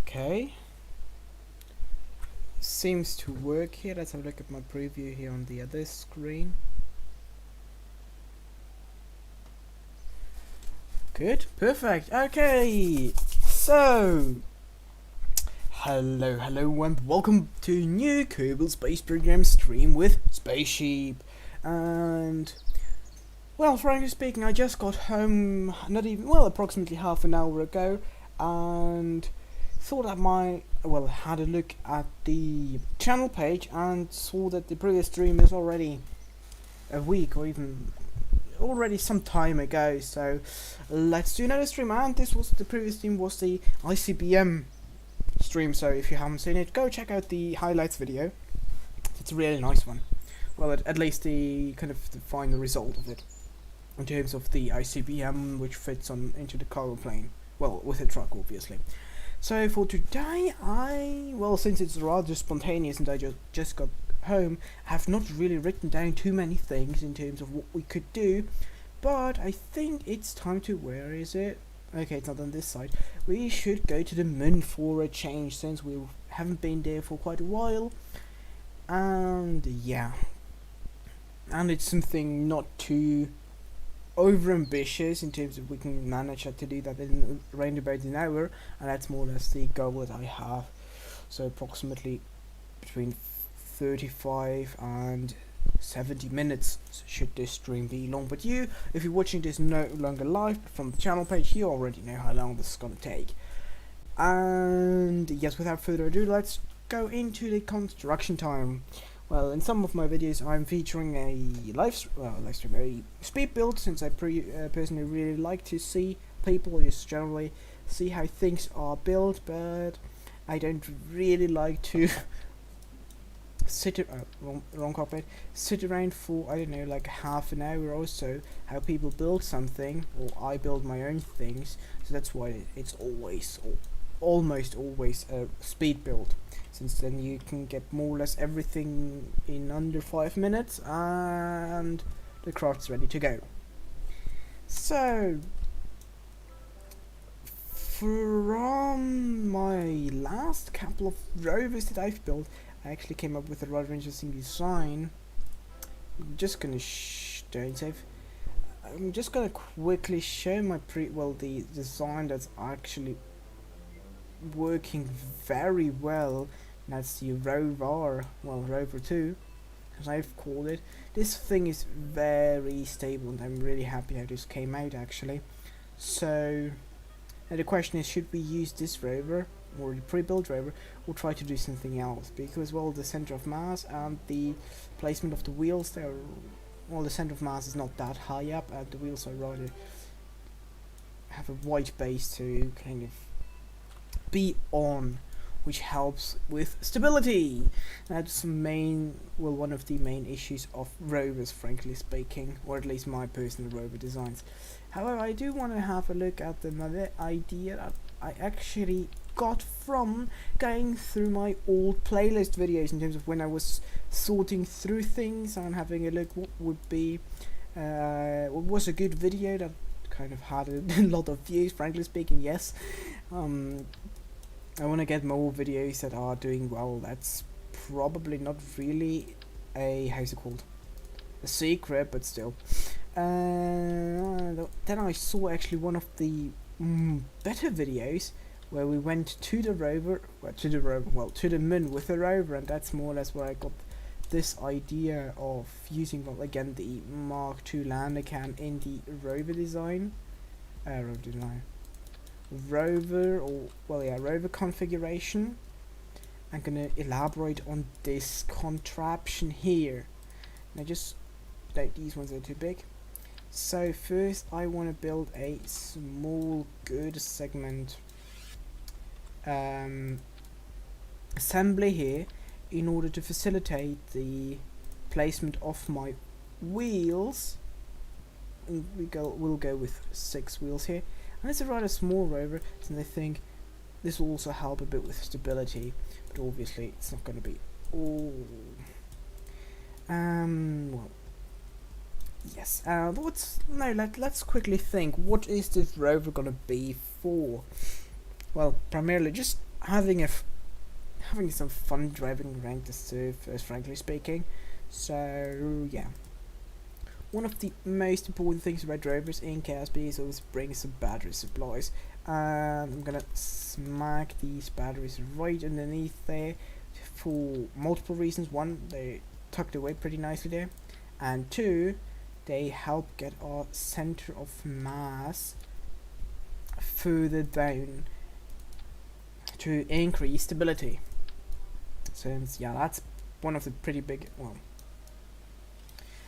Okay. Seems to work here. Let's have a look at my preview here on the other screen. Good. Perfect. Okay. So, hello and welcome to new Kerbal Space Program stream with Spaceship. And, well, frankly speaking, I just got home approximately half an hour ago, and thought had a look at the channel page and saw that the previous stream is already a week or even already some time ago. So let's do another stream, and the previous stream was the ICBM stream. So if you haven't seen it, go check out the highlights video. It's a really nice one. Well, at least the final result of it in terms of the ICBM, which fits into the cargo plane. Well, with a truck, obviously. So for today, since it's rather spontaneous and I just got home, I have not really written down too many things in terms of what we could do, but I think it's time to, where is it? Okay, it's not on this side. We should go to the moon for a change, since we haven't been there for quite a while, and yeah, and it's something not too over ambitious in terms of we can manage to do that in around about an hour, and that's more or less the goal that I have. So approximately between 35 and 70 minutes should this stream be long. But if you're watching this no longer live but from the channel page, you already know how long this is gonna take. And yes, without further ado, let's go into the construction time. Well, in some of my videos, I'm featuring a live stream, a speed build, since I personally really like to see people just generally see how things are built, but I don't really like to sit around for, I don't know, like half an hour or so, how people build something, or I build my own things. So that's why it's almost always a speed build, since then you can get more or less everything in under 5 minutes and the craft's ready to go. So from my last couple of rovers that I've built, I actually came up with a rather interesting design. I'm just gonna I'm just gonna quickly show my the design that's actually working very well. That's the Rover 2, as I've called it. This thing is very stable, and I'm really happy how this came out actually. So now the question is, should we use this rover or the pre-built rover, or try to do something else? Because, well, the center of mass and the placement of the wheels there, well, the center of mass is not that high up, and the wheels are rather have a wide base to kind of be on, which helps with stability. That's one of the main issues of rovers, frankly speaking, or at least my personal rover designs. However, I do want to have a look at another idea that I actually got from going through my old playlist videos, in terms of when I was sorting through things and having a look what was a good video that kind of had a lot of views, frankly speaking. Yes, I want to get more videos that are doing well. That's probably not really a secret, but still. Then I saw actually one of the better videos where we went to the moon with the rover, and that's more or less where I got this idea of using, well, again, the Mark II lander can in the rover design. Rover configuration. I'm gonna elaborate on this contraption here. Now, just like, these ones are too big. So first I want to build a small good segment assembly here, in order to facilitate the placement of my wheels. And we'll go with 6 wheels here, and it's a rather small rover, and I think this will also help a bit with stability, but obviously it's not going to be all. Yes. Let's quickly think. What is this rover gonna be for? Well, primarily just having having some fun driving around the surface, frankly speaking. So yeah. One of the most important things about drivers in Chaos Beast is always bring some battery supplies. And I'm gonna smack these batteries right underneath there for multiple reasons. One, they tucked away pretty nicely there, and two, they help get our center of mass further down to increase stability. Since yeah, that's one of the pretty big, well,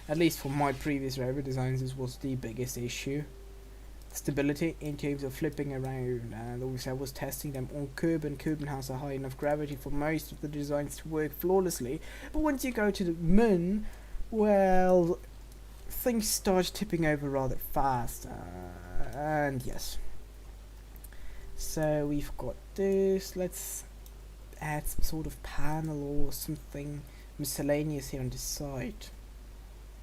at least for my previous rover designs, this was the biggest issue. Stability in terms of flipping around, and obviously I was testing them on Kerbin. Kerbin has a high enough gravity for most of the designs to work flawlessly, but once you go to the moon, well, things start tipping over rather fast, and yes. So we've got this, let's add some sort of panel or something miscellaneous here on this side.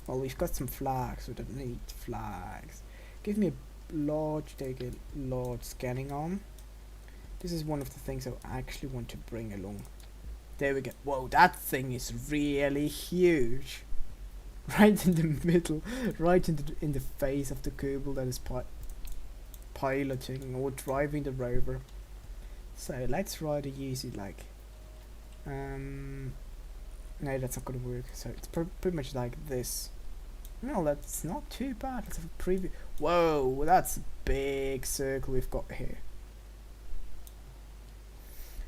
Well, we've got some flags, we don't need flags. Give me a large scanning arm. This is one of the things I actually want to bring along. There we go. Whoa, that thing is really huge. Right in the middle, right in the face of the Kerbal that is piloting or driving the rover. So let's rather use it like no, that's not gonna work. So it's pretty much like this. No, that's not too bad. Let's have a preview. Whoa, that's a big circle we've got here.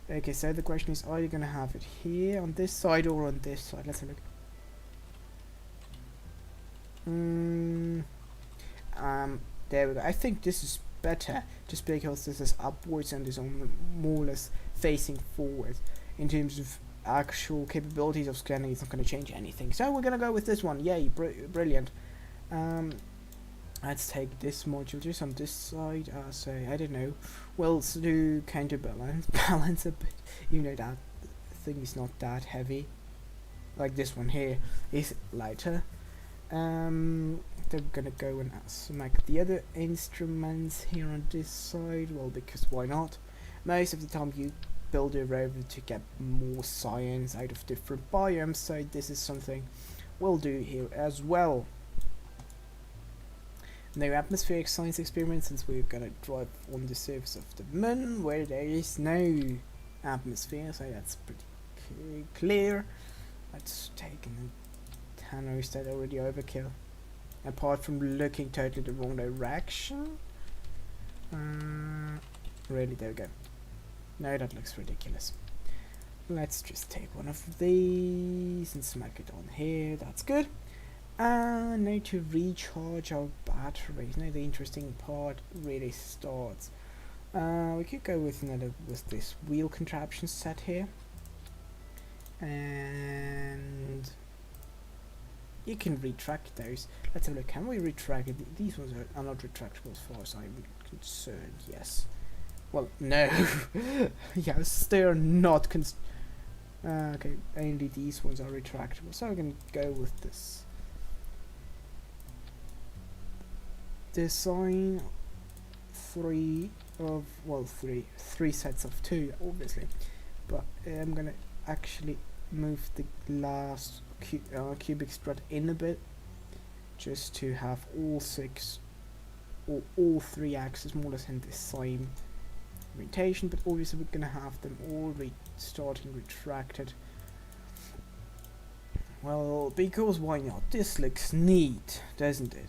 Okay, so the question is, are you gonna have it here on this side or on this side? Let's have a look. There we go. I think this is better just because this is upwards and is on more or less facing forward. In terms of actual capabilities of scanning, it's not going to change anything. So we're going to go with this one. Yay, brilliant. Let's take this module just on this side. So I don't know. Well, so do counterbalance, balance a bit. You know that thing is not that heavy. Like this one here is lighter. They're gonna go and smack the other instruments here on this side. Well, because why not? Most of the time you build a rover to get more science out of different biomes, so this is something we'll do here as well. No atmospheric science experiment, since we're gonna drive on the surface of the moon where there is no atmosphere, so that's pretty clear. Let's take an Tanner, is that already overkill? Apart from looking totally the wrong direction. Really, there we go. No, that looks ridiculous. Let's just take one of these and smack it on here. That's good. And now to recharge our batteries. Now the interesting part really starts. We could go with this wheel contraption set here. And you can retract those. Let's have a look. Can we retract it? These ones are not retractable as far as I'm concerned. Yes. Well, no. Yes, they're not. Okay, only these ones are retractable. So I'm gonna go with this design. Three sets of two, obviously. But I'm gonna actually move the last cubic strut in a bit, just to have all six or all three axes more or less in the same orientation, but obviously we're gonna have them all starting retracted. Well, because why not? This looks neat, doesn't it?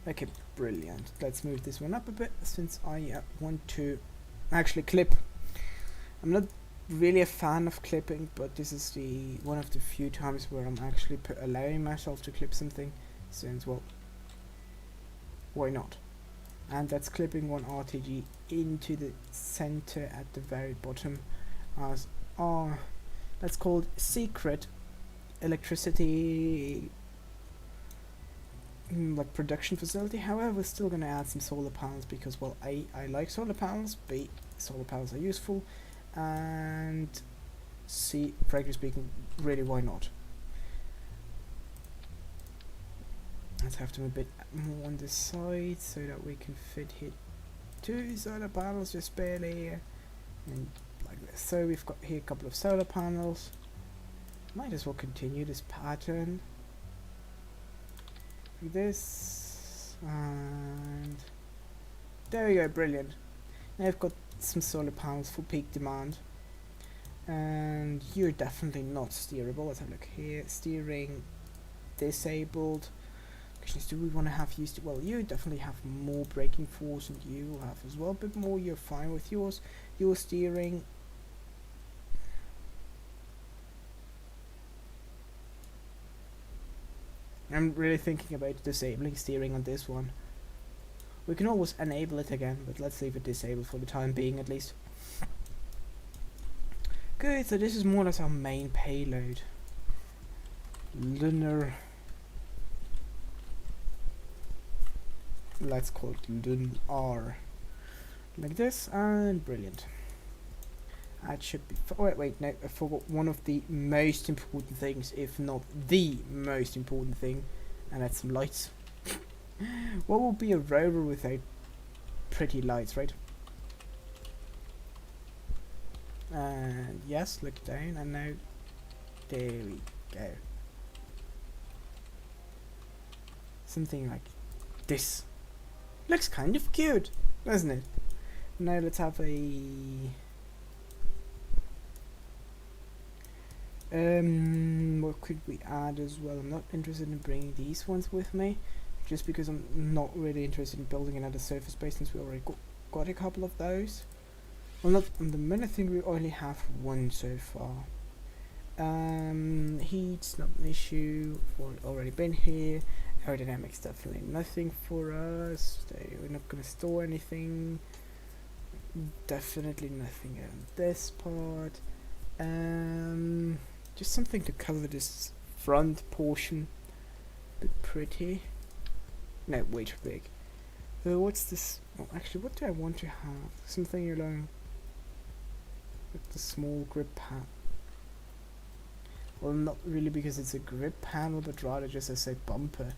Okay, brilliant. Let's move this one up a bit, since I want to actually clip. I'm not really a fan of clipping, but this is the one of the few times where I'm actually allowing myself to clip something, since, well, why not? And that's clipping one RTG into the center at the very bottom as that's called secret electricity like production facility. However, we're still gonna add some solar panels because, well, I like solar panels, B, solar panels are useful, and C, frankly speaking, really, why not? Let's have them a bit more on the side so that we can fit here two solar panels just barely, and like this. So we've got here a couple of solar panels. Might as well continue this pattern. This, and there we go, brilliant. Now I've got some solar panels for peak demand. And you're definitely not steerable. Let's have a look here. Steering disabled. Question is, do we want to have used? Well, you definitely have more braking force, and you will have as well a bit more. You're fine with yours. Your steering. I'm really thinking about disabling steering on this one. We can always enable it again, but let's leave it disabled for the time being at least. Good, so this is more or less our main payload. Lunar. Let's call it Lunar. Like this, and brilliant. That should be. Wait, no, I forgot one of the most important things, if not the most important thing, and that's some lights. What would be a rover without pretty lights, right? And yes, look down, and now there we go. Something like this. Looks kind of cute, doesn't it? Now let's have a what could we add as well? I'm not interested in bringing these ones with me, just because I'm not really interested in building another surface base since we already got a couple of those. Well, not on the minute, I think we only have one so far. Heat's not an issue. We've already been here. Aerodynamics definitely nothing for us. We're not gonna store anything. Definitely nothing on this part. Just something to cover this front portion. Bit pretty. No, way too big. What's this? Oh, actually, what do I want to have? Something along with the small grip panel. Well, not really because it's a grip panel, but rather just as a bumper.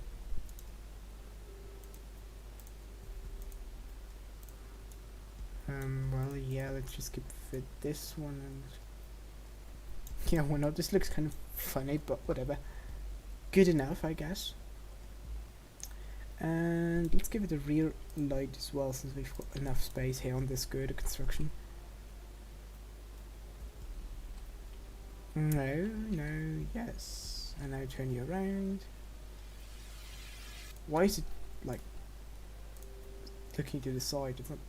Well, yeah, let's just keep fit this one, and yeah, why not? This looks kind of funny, but whatever. Good enough, I guess. And let's give it a rear light as well, since we've got enough space here on this girder construction. No, yes. And now turn you around. Why is it like looking to the side? It's not.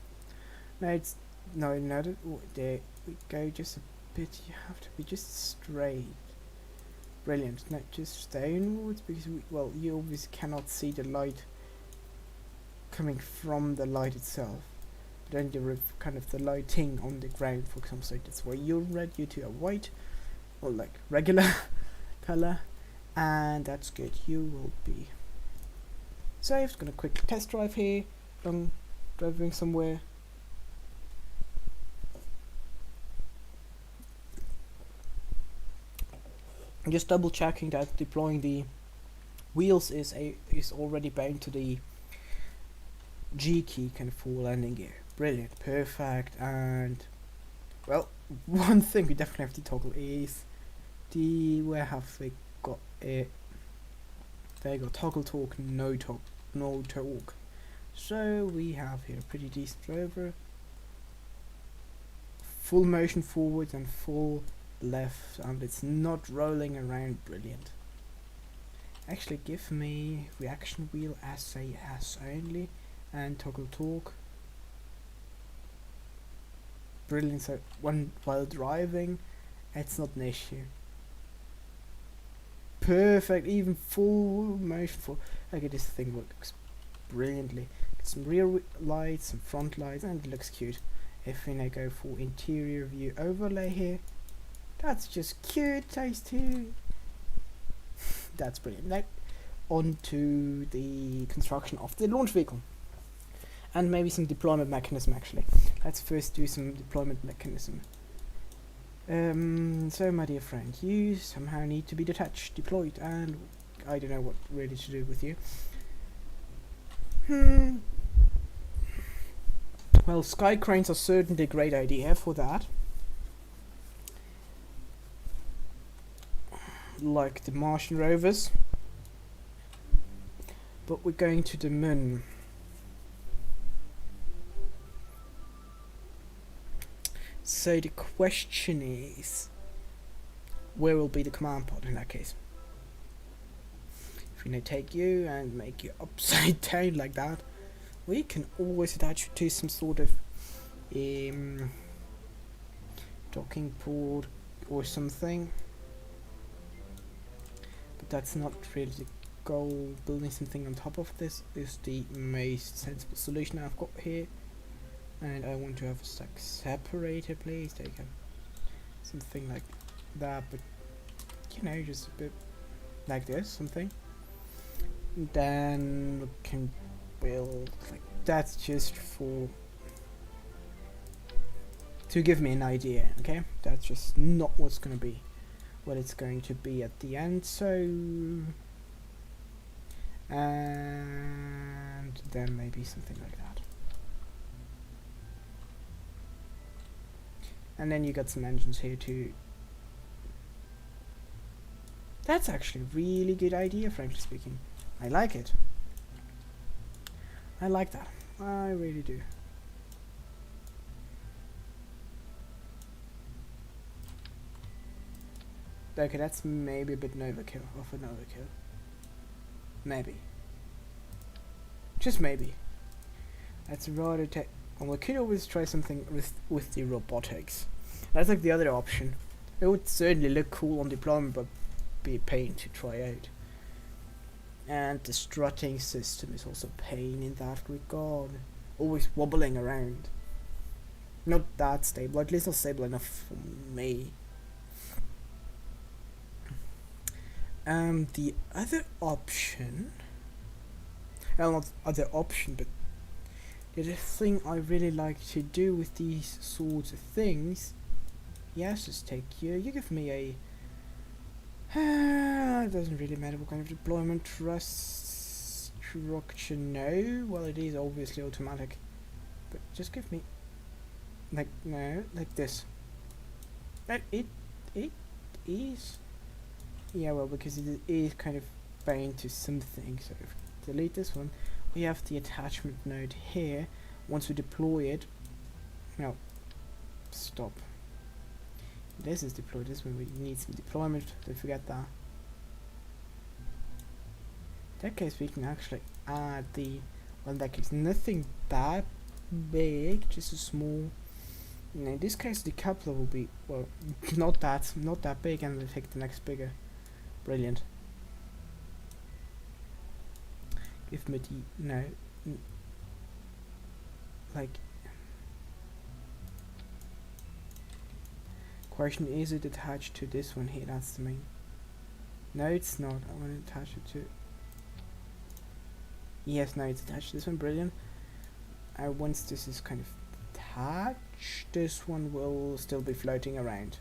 No, it's no. There we go. Just a bit. You have to be just straight. Brilliant. Not just downwards, because you obviously cannot see the light coming from the light itself. But then there is kind of the lighting on the ground, for example. So that's why you're red. You two are white. Well, like regular color, and that's good. You will be. So I'm just gonna quick test drive here. Driving somewhere. I'm just double checking that deploying the wheels is already bound to the G key kind of for landing gear. Brilliant, perfect. And well, one thing we definitely have to toggle is where have we got it? There you go, toggle torque, no torque. So we have here a pretty decent rover. Full motion forward and full left, and it's not rolling around. Brilliant. Actually, give me reaction wheel SAS only and toggle torque. Brilliant. So while driving, it's not an issue. Perfect. Even full motion for. Okay, this thing works brilliantly. Get some rear lights, some front lights, and it looks cute. If we now go for interior view overlay here, that's just cute, tasty. That's brilliant. Now, on to the construction of the launch vehicle. And maybe some deployment mechanism, actually. Let's first do some deployment mechanism. So, my dear friend, you somehow need to be deployed, and I don't know what really to do with you. Well, sky cranes are certainly a great idea for that. like the Martian rovers, but we're going to the moon. So the question is, where will be the command pod in that case? If we now take you and make you upside down like that, we can always attach it to some sort of docking port or something. But that's not really the goal. Building something on top of this is the most sensible solution I've got here. And I want to have a stack separator, please. There you go. Something like that, but you know, just a bit like this, something. And then we can build like that's just for to give me an idea, okay? That's just not what's gonna be what it's going to be at the end, so and then maybe something like that. And then you got some engines here too. That's actually a really good idea, frankly speaking. I like it. I like that. I really do. Okay, that's maybe a bit overkill. Of an overkill. Maybe. Just maybe. That's rather well, we could always try something with the robotics. That's like the other option. It would certainly look cool on deployment, but be a pain to try out. And the strutting system is also a pain in that regard. Always wobbling around. Not that stable, at least not stable enough for me. The other option, well, not other option, but the other thing I really like to do with these sorts of things, yes, just take you give me a, it doesn't really matter what kind of deployment trust structure, no, well it is obviously automatic, but just give me, like, no, like this, it is, yeah, well, because it is kind of bound to something, so if we delete this one, we have the attachment node here. Once we deploy it, no, stop. This is deployed. This one needs some deployment. Don't forget that. In that case, we can actually add the. Well, in that case, nothing that big, just a small. And in this case, the coupler will be well, not that big, and we'll take the next bigger. Brilliant. Give me the no, like. Question, is it attached to this one here? That's the main. No, it's not. I want to attach it to. Yes, no, it's attached to this one. Brilliant. Once this is kind of attached, this one will still be floating around.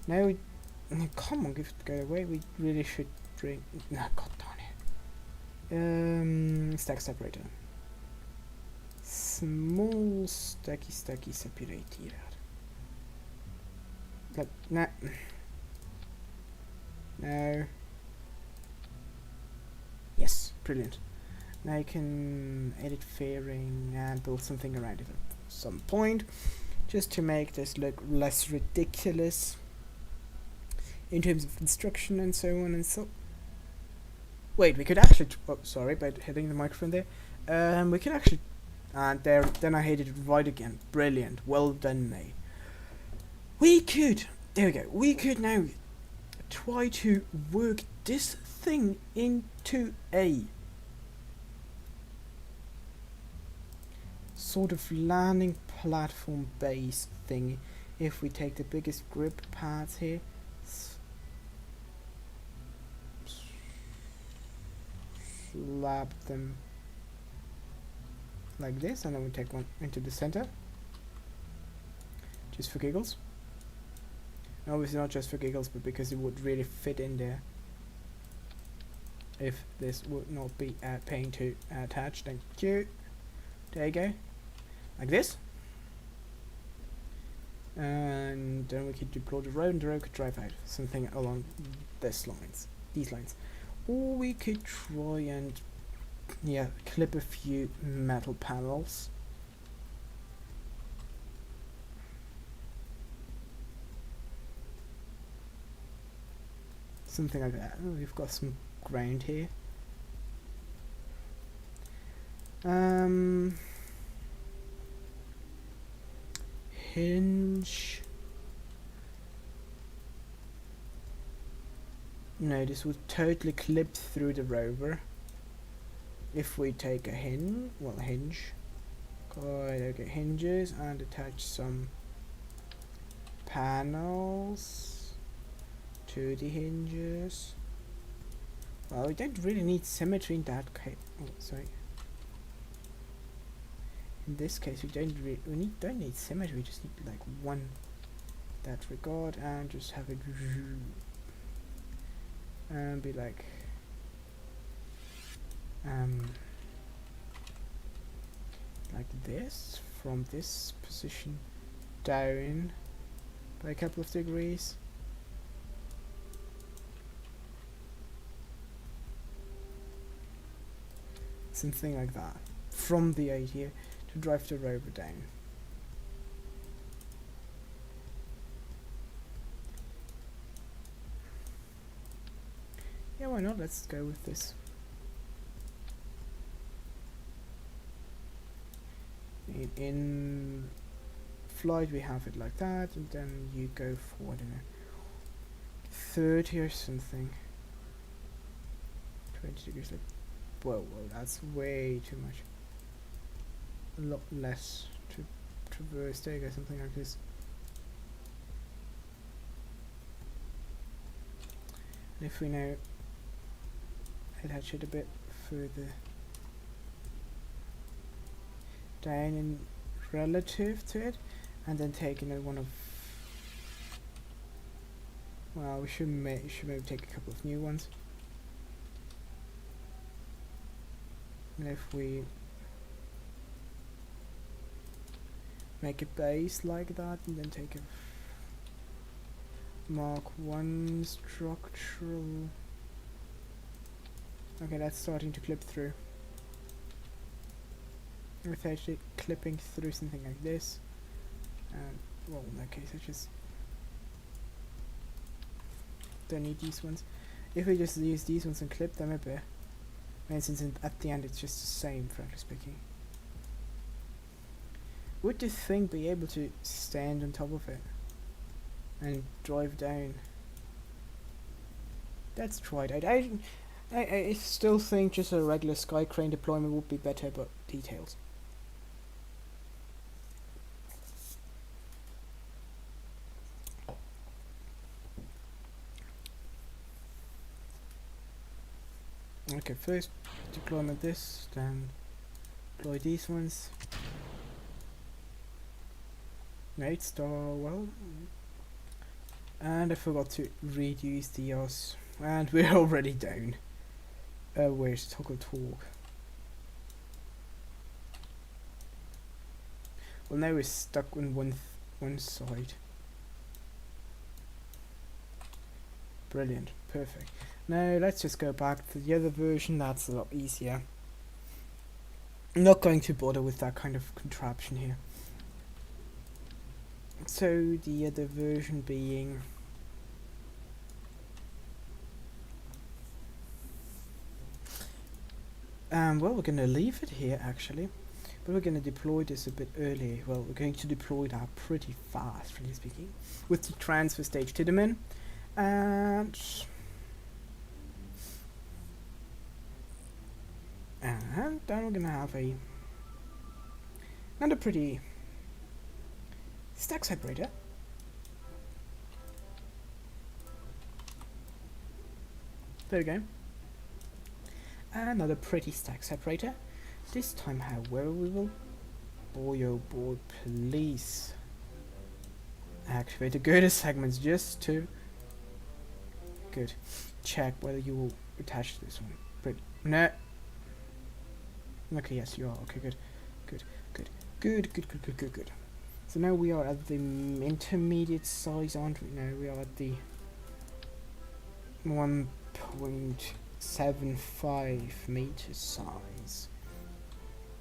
Now, come on, give it go away. We really should bring. No, god darn it. Stack separator. Small stacky separator. Like, nah. No. Yes, brilliant. Now you can edit fairing and build something around it at some point, just to make this look less ridiculous in terms of construction and so on and so. Wait, we could actually. Oh, sorry about hitting the microphone there. We could actually. And there. Then I hit it right again. Brilliant. Well done, mate. We could. There we go. We could now try to work this thing into a sort of landing platform base thing. If we take the biggest grip pads here. Slap them like this, and then we take one into the center just for giggles. No, obviously not just for giggles, but because it would really fit in there if this would not be a pain to attach. Thank you. There you go, like this. and then we could deploy the road and the road could drive out, something along these lines. Or we could try and, yeah, clip a few metal panels. Something like that. Oh, we've got some ground here. Hinge. No, this would totally clip through the rover. If we take a hinge, okay, hinges and attach some panels to the hinges. Well, we don't really need symmetry in that case. Oh, sorry. In this case, we don't need symmetry. We just need like one that regard and just have it and be like this, from this position down by a couple of degrees. Something like that. From the idea to drive the rover down. Yeah, why not? Let's go with this. In flight we have it like that, and then you go for, I don't know, 30 or something. 20 degrees, like, whoa, that's way too much. A lot less to traverse. There you go, something like this. And if we now attach it a bit further down in relative to it, and then taking one of, well, we should maybe take a couple of new ones. And if we make a base like that, and then take a Mark 1 structural. Okay, that's starting to clip through. It's actually clipping through something like this. And, well, in that case, I just don't need these ones. If we just use these ones and clip them a bit, for instance, at the end it's just the same, frankly speaking. Would this thing be able to stand on top of it and drive down? Let's try it out. I still think just a regular sky crane deployment would be better, but details. Okay, first deployment this, then deploy these ones. Night Star, well, and I forgot to reduce the OS, and we're already down. Where's toggle talk? Well, now we're stuck on one side. Brilliant, perfect. Now let's just go back to the other version. That's a lot easier. I'm not going to bother with that kind of contraption here. So the other version being well, we're gonna leave it here actually, but we're gonna deploy this a bit early. Well, we're going to deploy that pretty fast, really speaking, with the transfer stage Tiedemann, and then we're gonna have another pretty stack separator. There we go. Another pretty stack separator. This time, however, we will, boy oh boy, please activate the girder segments just to check whether you will attach to this one. Pretty. No. So So now we are at the intermediate size, aren't we? No, we are at the 1.75 meter size.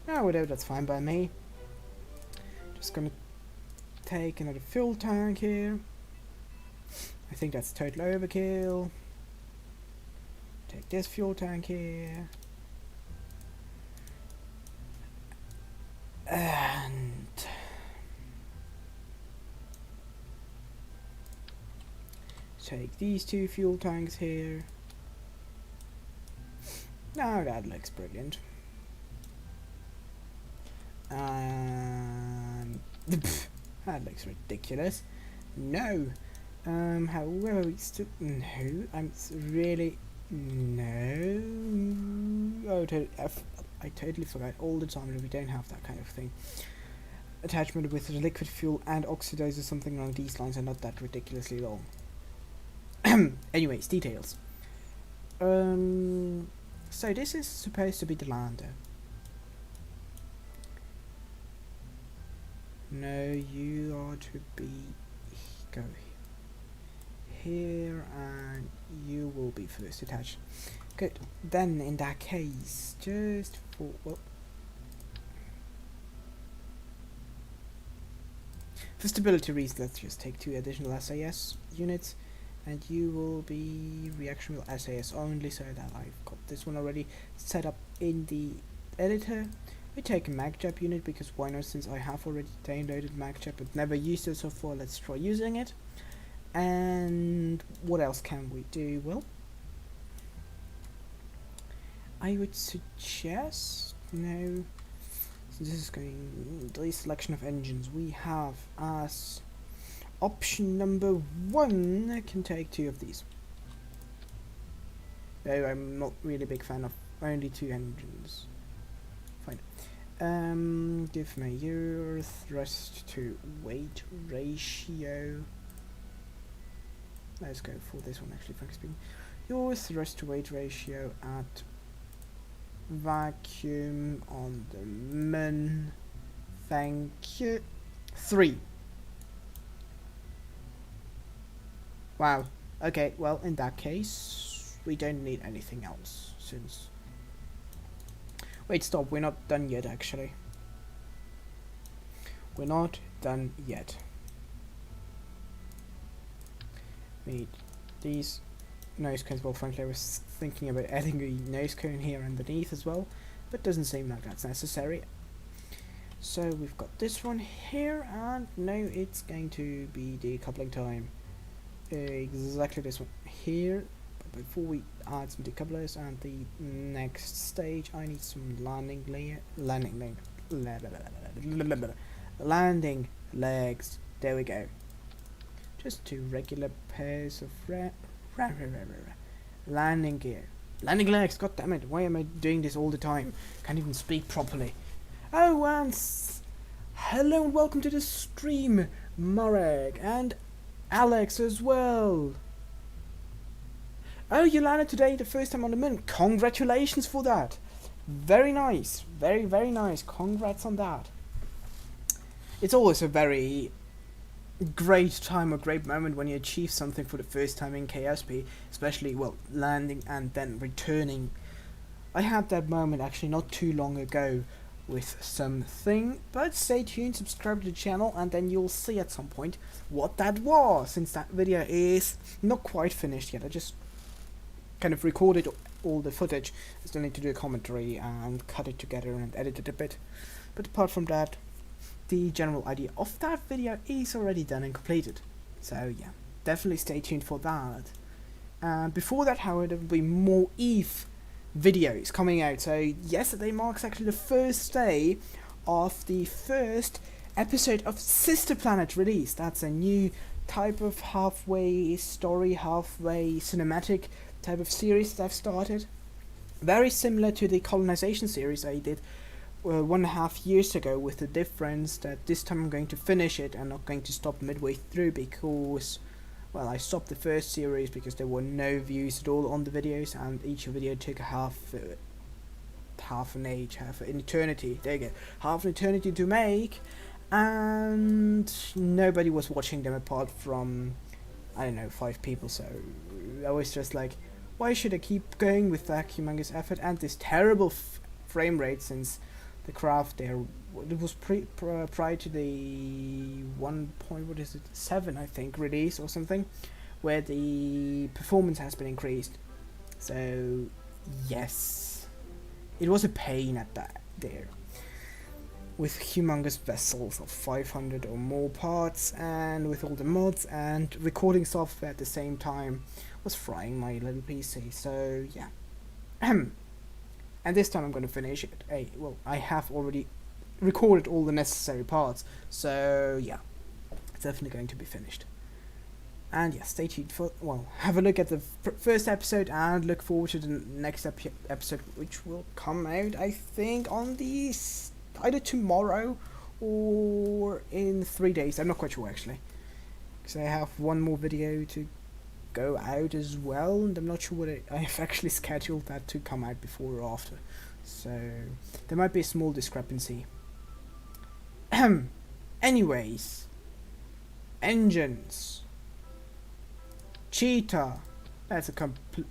Oh, whatever, that's fine by me. Just gonna take another fuel tank here. I think that's total overkill. Take this fuel tank here. And take these two fuel tanks here. Now that looks brilliant. And that looks ridiculous. No. However, we still no. Really no. Oh, I totally forgot all the time that we don't have that kind of thing. Attachment with liquid fuel and oxidizer, something along these lines, are not that ridiculously long. Anyways, details. So this is supposed to be the lander. No, you are to be go here, and you will be first attached. Good. Then, in that case, just for for stability reasons, let's just take 2 additional SAS units, and you will be reaction wheel SAS only, so that I've got this one already set up in the editor. We take a MagJab unit because why not, since I have already downloaded MagJab but never used it so far. Let's try using it. And what else can we do? Well, I would suggest, no, so this is going, the selection of engines we have as option number 1, I can take 2 of these. Though I'm not really a big fan of only 2 engines. Fine. Give me your thrust to weight ratio. Let's go for this one actually, frankly speaking. Your thrust to weight ratio at vacuum on the min. Thank you. 3. Wow. Okay, well, in that case, we don't need anything else, since... Wait, stop, we're not done yet, actually. We're not done yet. We need these nose cones. Well, frankly, I was thinking about adding a nose cone here underneath as well, but doesn't seem like that's necessary. So we've got this one here, and now it's going to be decoupling time. Exactly this one here. But before we add some decouplers and the next stage, I need some landing legs. There we go. Just 2 regular pairs of landing gear. Landing legs, god damn it, why am I doing this all the time? Can't even speak properly. Oh, and hello and welcome to the stream, Marek, and Alex as well. Oh, you landed today the first time on the moon. Congratulations for that. Very nice. Very, very nice. Congrats on that. It's always a very great time, a great moment when you achieve something for the first time in KSP, especially, well, landing and then returning. I had that moment actually not too long ago with something, but stay tuned, subscribe to the channel, and then you'll see at some point what that was, since that video is not quite finished yet. I just kind of recorded all the footage. I still need to do a commentary and cut it together and edit it a bit, but apart from that, the general idea of that video is already done and completed. So yeah, definitely stay tuned for that. And before that, however, there will be more EVE videos coming out. So yesterday marks actually the first day of the first episode of Sister Planet release. That's a new type of halfway story, halfway cinematic type of series that I've started. Very similar to the colonization series I did 1.5 years ago, with the difference that this time I'm going to finish it and not going to stop midway through, because, well, I stopped the first series because there were no views at all on the videos, and each video took half an eternity. There you go, half an eternity to make, and nobody was watching them apart from, I don't know, 5 people. So I was just like, why should I keep going with that humongous effort and this terrible frame rate, since the craft there, it was prior to the 1.7 I think release or something, where the performance has been increased. So yes, it was a pain at that there, with humongous vessels of 500 or more parts, and with all the mods and recording software at the same time, was frying my little PC. So yeah. And this time I'm going to finish it. Well, I have already recorded all the necessary parts, so yeah, it's definitely going to be finished. And yeah, stay tuned for, well, have a look at the first episode and look forward to the next episode, which will come out, I think, on the either tomorrow or in 3 days. I'm not quite sure actually, because I have one more video to go out as well, and I'm not sure what I have actually scheduled that to come out before or after, so there might be a small discrepancy. Anyways, engines, cheetah, that's a complete,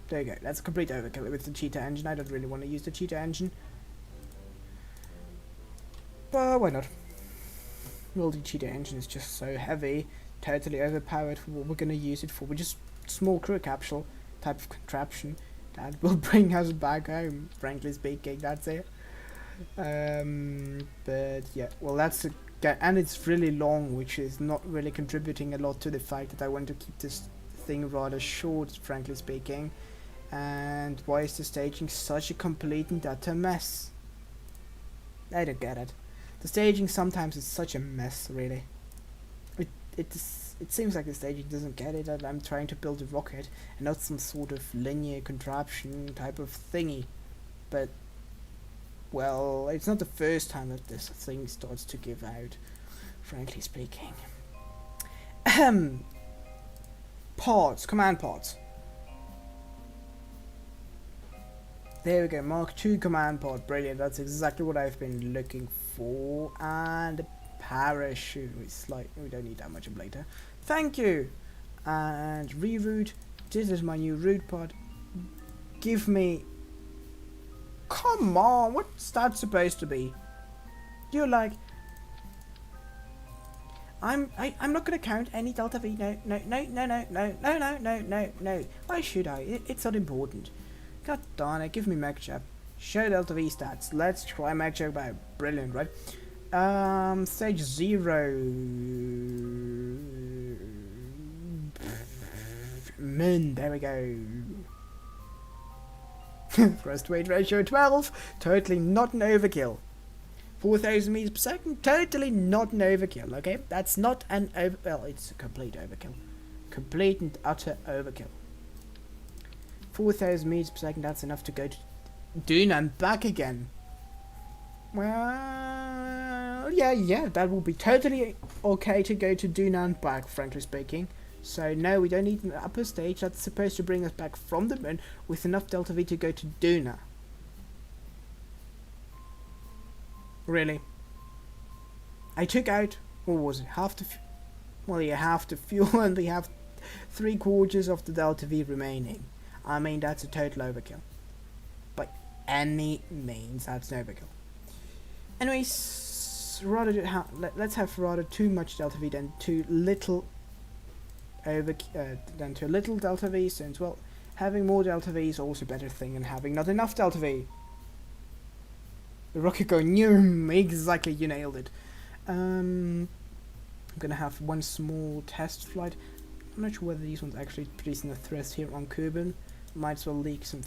there you go, that's a complete overkill with the cheetah engine. I don't really want to use the cheetah engine, but why not? Well, the cheetah engine is just so heavy, totally overpowered for what we're going to use it for. We're just small crew capsule type of contraption that will bring us back home, frankly speaking. That's it. But yeah, well, that's a, and it's really long, which is not really contributing a lot to the fact that I want to keep this thing rather short, frankly speaking. And why is the staging such a complete and utter mess? I don't get it. The staging sometimes is such a mess, really. It seems like the staging doesn't get it, that I'm trying to build a rocket and not some sort of linear contraption type of thingy. But, well, it's not the first time that this thing starts to give out, frankly speaking. Parts, command parts. There we go, Mark II command pod, brilliant, that's exactly what I've been looking for. And a parachute, it's like, we don't need that much of later. Thank you! And reroute, this is my new route pod. Give me... Come on, what's that supposed to be? You're like... I'm not gonna count any Delta V, no. Why should I? It's not important. God darn it, give me MechJab. Show Delta V stats. Let's try MechJab by brilliant, right? Stage 0. There we go. Thrust weight ratio 12. Totally not an overkill. 4,000 meters per second. Totally not an overkill, okay? That's not an well, it's a complete overkill. Complete and utter overkill. 4,000 meters per second, that's enough to go to Dune and back again. Well, yeah, that will be totally okay to go to Dune and back, frankly speaking. So no, we don't need an upper stage that's supposed to bring us back from the moon with enough Delta V to go to Duna. Really? I took out, what was it, half the fuel and we have 3/4 of the Delta V remaining. I mean, that's a total overkill. By any means, that's an overkill. Anyways, let's have rather too much Delta V than too little Delta V, since, well, having more Delta V is also a better thing than having not enough Delta V. The rocket going, exactly, you nailed it. I'm gonna have one small test flight. I'm not sure whether these ones actually producing a thrust here on Kuban. Might as well leak some.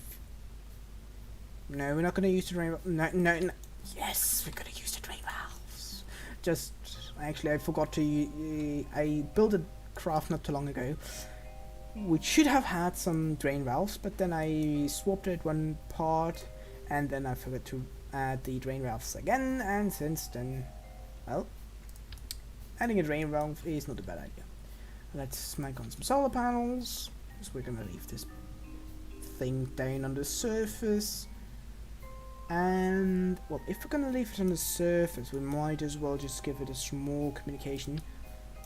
No, we're not gonna use the drain. No. Yes, we're gonna use the drain valves. Just actually, I forgot to. I built a craft not too long ago, which should have had some drain valves, but then I swapped it one part, and then I forgot to add the drain valves again, and since then, well, adding a drain valve is not a bad idea. Let's smack on some solar panels, because we're gonna leave this thing down on the surface. And, well, if we're gonna leave it on the surface, we might as well just give it a small communication,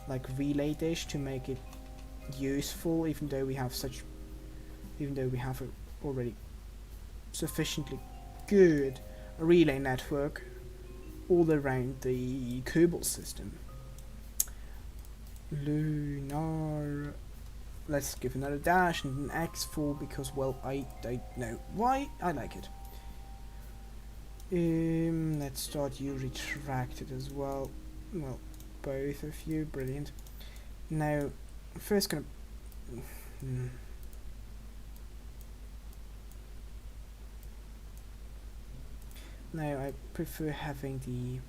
like relay dish, to make it useful, even though we have a already sufficiently good relay network all around the Kerbal system. Lunar. Let's give another dash and an X4 because, well, I don't know why. I like it. Let's start you retracted as well. Well, both of you, brilliant. Now, I'm first gonna. Now, I prefer having the.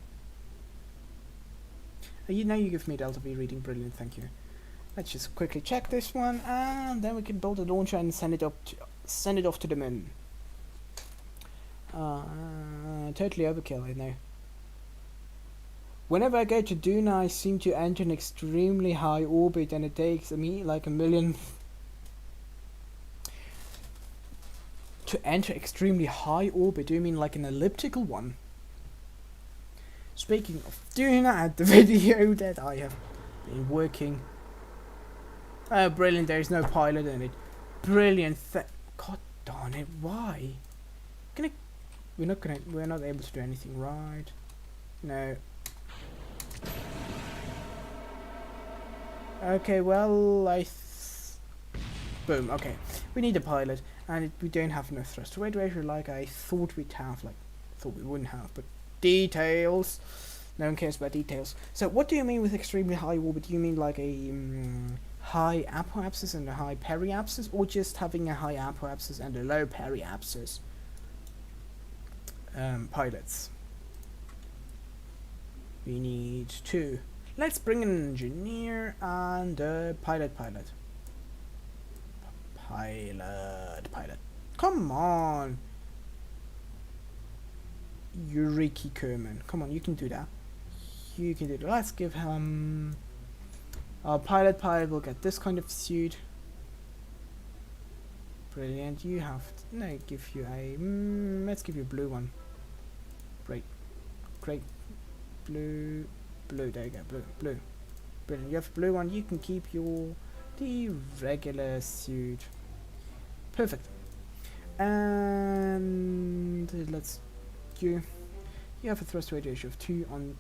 Now you give me Delta V reading, brilliant, thank you. Let's just quickly check this one, and then we can build a launcher and send it off to the moon. Totally overkill, I know. Whenever I go to Duna, I seem to enter an extremely high orbit, and it takes me like a million to enter extremely high orbit. Do you mean like an elliptical one? Speaking of Duna, at the video that I have been working. Oh, brilliant! There is no pilot in it. Brilliant! God darn it! Why? We're not able to do anything, right? No. Okay, well, boom. Okay, we need a pilot, and we don't have enough thrust weight ratio like I thought we'd have. Thought we wouldn't have, but details. No one cares about details. So, what do you mean with extremely high orbit? Do you mean like a high apoapsis and a high periapsis, or just having a high apoapsis and a low periapsis? Pilots. We need 2. Let's bring an engineer and a pilot. Pilot. Come on! Eureki Kerman. Come on, you can do that. You can do it. Let's give him... Our pilot will get this kind of suit. Brilliant. You have... No, give you a... let's give you a blue one. Great. Blue, there you go, blue. Brilliant, you have a blue one, you can keep the regular suit. Perfect. And you have a thrust weight ratio of 2 on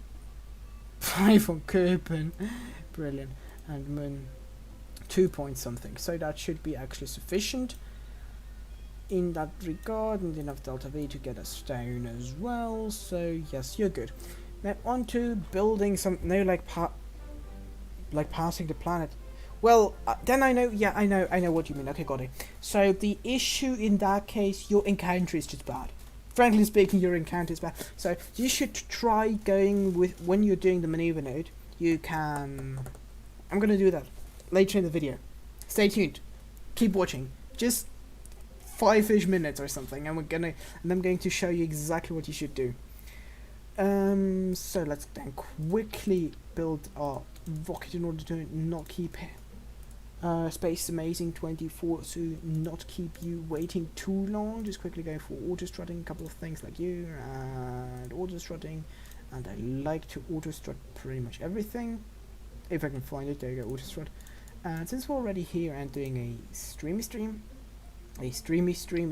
5 on Kerbin. Brilliant. And then 2 point something, so that should be actually sufficient in that regard, and enough Delta V to get us down as well, so yes, you're good. Now on to building some, like passing the planet. Well, then I know what you mean. Okay, got it. So the issue in that case, your encounter is just bad. Frankly speaking, your encounter is bad. So you should try going with, when you're doing the maneuver node, you can... I'm gonna do that later in the video. Stay tuned. Keep watching. Just 5-ish minutes or something, and I'm going to show you exactly what you should do. So let's then quickly build our rocket in order to not keep Space Amazing 24 to not keep you waiting too long. Just quickly go for auto strutting, a couple of things like you, and auto strutting, and I like to auto strut pretty much everything if I can find it. There you go, auto strut. And since we're already here and doing a streamy stream, we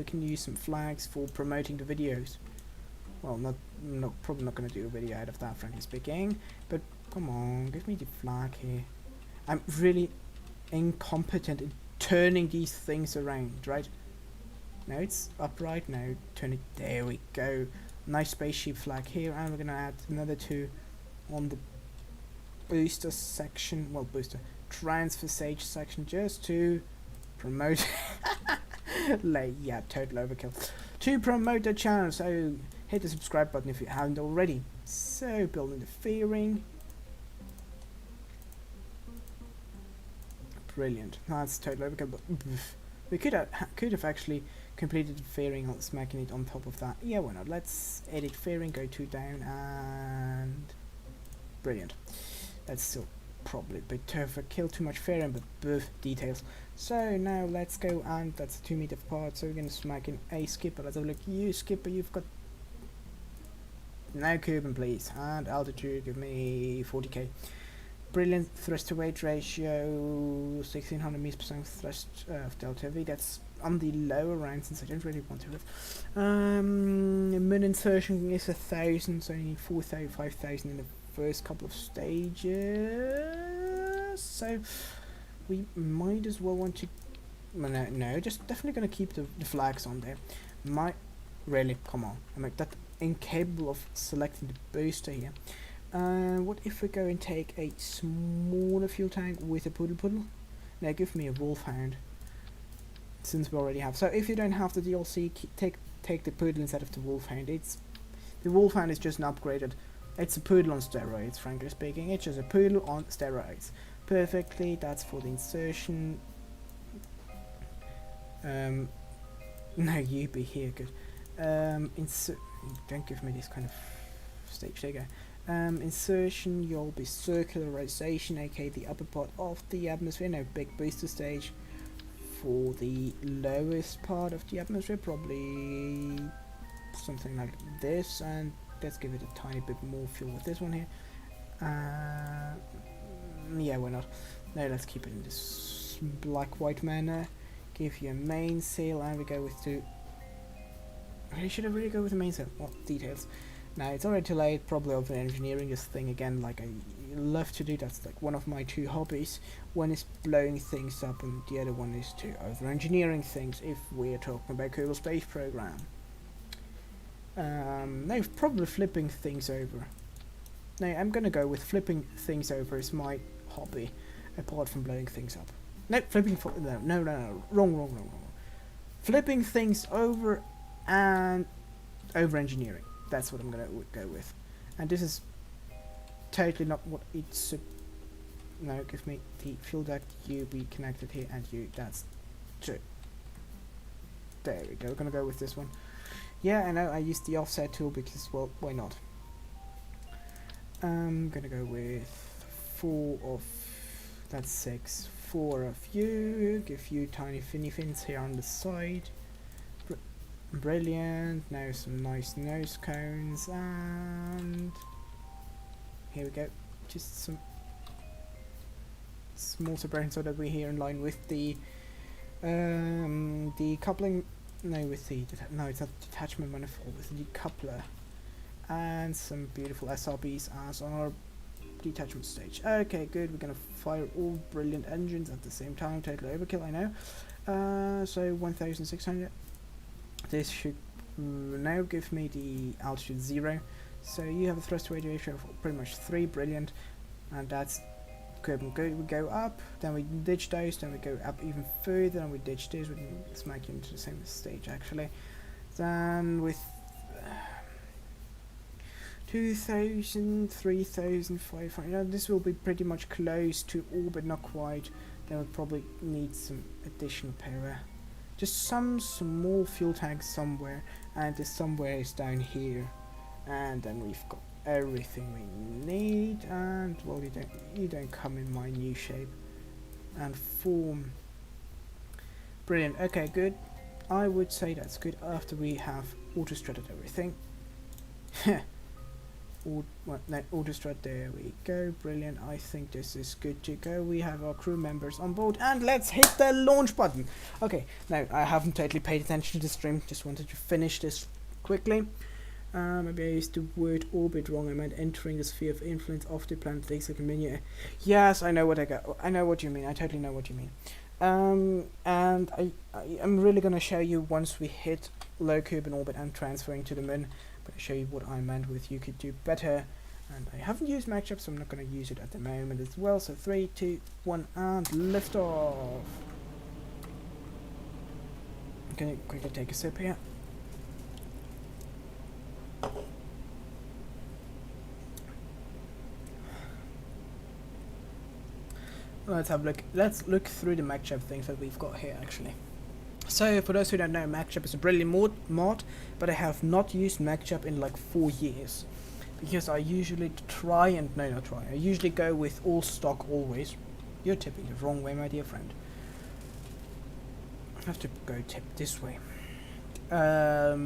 can use some flags for promoting the videos. Well, probably not going to do a video out of that, frankly speaking, but come on, give me the flag here. I'm really incompetent in turning these things around, right? Now it's upright, now turn it, there we go. Nice spaceship flag here, and we're going to add another 2 on the booster section, transfer stage section, just to promote... yeah, total overkill. To promote the channel, so hit the subscribe button if you haven't already. So, building the fairing. Brilliant. That's total overkill, but we could have actually completed the fairing, smacking it on top of that. Yeah, why not? Let's edit fairing, go 2 down, and brilliant. That's still probably a bit overkill, too much fairing, but details. So now let's go, and that's a 2 meter apart, so we're gonna smack in a skipper. Let's have a look. You skipper, you've got No Cuban, please. And altitude, give me 40k. Brilliant thrust to weight ratio, 1600 meters per second thrust of delta V. That's on the lower round since I don't really want to have. Moon insertion is 1,000, so only 4,000, 5,000 in the first couple of stages. So we might as well want to. No, just definitely gonna keep the flags on there. Really, come on. I'm like that incapable of selecting the booster here. What if we go and take a smaller fuel tank with a poodle? Now give me a wolfhound, since we already have. So if you don't have the DLC, take the poodle instead of the wolfhound. The wolfhound is just an upgraded. It's a poodle on steroids, frankly speaking. It's just a poodle on steroids. Perfectly. That's for the insertion. No, you be here, good. Don't give me this kind of stage. There you go. Insertion, you'll be circularization, aka the upper part of the atmosphere. No big booster stage for the lowest part of the atmosphere, probably something like this. And let's give it a tiny bit more fuel with this one here. Yeah, why not? No, let's keep it in this black-white manner. Give you a mainsail, and we go with two. Should I really go with the mainsail? What details? Now it's already too late, probably over engineering this thing again, like I love to do. That's like one of my two hobbies. One is blowing things up and the other one is to over engineering things if we're talking about Kerbal Space Program. No, probably flipping things over. No, I'm gonna go with flipping things over is my hobby, apart from blowing things up. No, wrong. Flipping things over and over engineering. That's what I'm gonna go with, and this is totally not what it's. No, give me the fuel duct. You be connected here, and you. That's true. There we go. We're gonna go with this one. Yeah, I know. I used the offset tool because, well, why not? I'm gonna go with 4 of. That's 6. 4 of you. Give you tiny finny fins here on the side. Brilliant. Now some nice nose cones, and here we go. Just some small separation so that we're here in line with the coupling. No, with the no, it's not detachment manifold. With the coupler, and some beautiful SRBs as on our detachment stage. Okay, good. We're gonna fire all brilliant engines at the same time. Total overkill, I know. So 1,600. This should now give me the altitude 0. So you have a thrust to weight ratio of pretty much 3, brilliant. And that's good. We go up, then we ditch those, then we go up even further, and we ditch this. We can smack you into the same stage actually. Then with 2,000, 3,500, this will be pretty much close to orbit, not quite. Then we probably need some additional power. Just some small fuel tank somewhere, and the somewhere is down here, and then we've got everything we need. And well, you don't come in my new shape and form. Brilliant. Okay, good. I would say that's good after we have auto-strutted everything. Autostrut, there we go. Brilliant. I think this is good to go. We have our crew members on board, and let's hit the launch button. Okay, now I haven't totally paid attention to the stream, just wanted to finish this quickly. Maybe I used the word orbit wrong. I meant entering the sphere of influence of the planet. Yes, I know what I know what you mean. I totally know what you mean. And I'm really gonna show you once we hit low Cuban orbit and transferring to the moon. I'm going to show you what I meant with you could do better, and I haven't used matchup, so I'm not going to use it at the moment as well. So 3, 2, 1, and lift off. I'm going to quickly take a sip here. Let's have a look. Let's look through the matchup things that we've got here actually. So for those who don't know, MacChap is a brilliant mod, but I have not used MacChap in like 4 years, because I usually I usually go with all stock always. You're tipping the wrong way, my dear friend. I have to go tip this way. So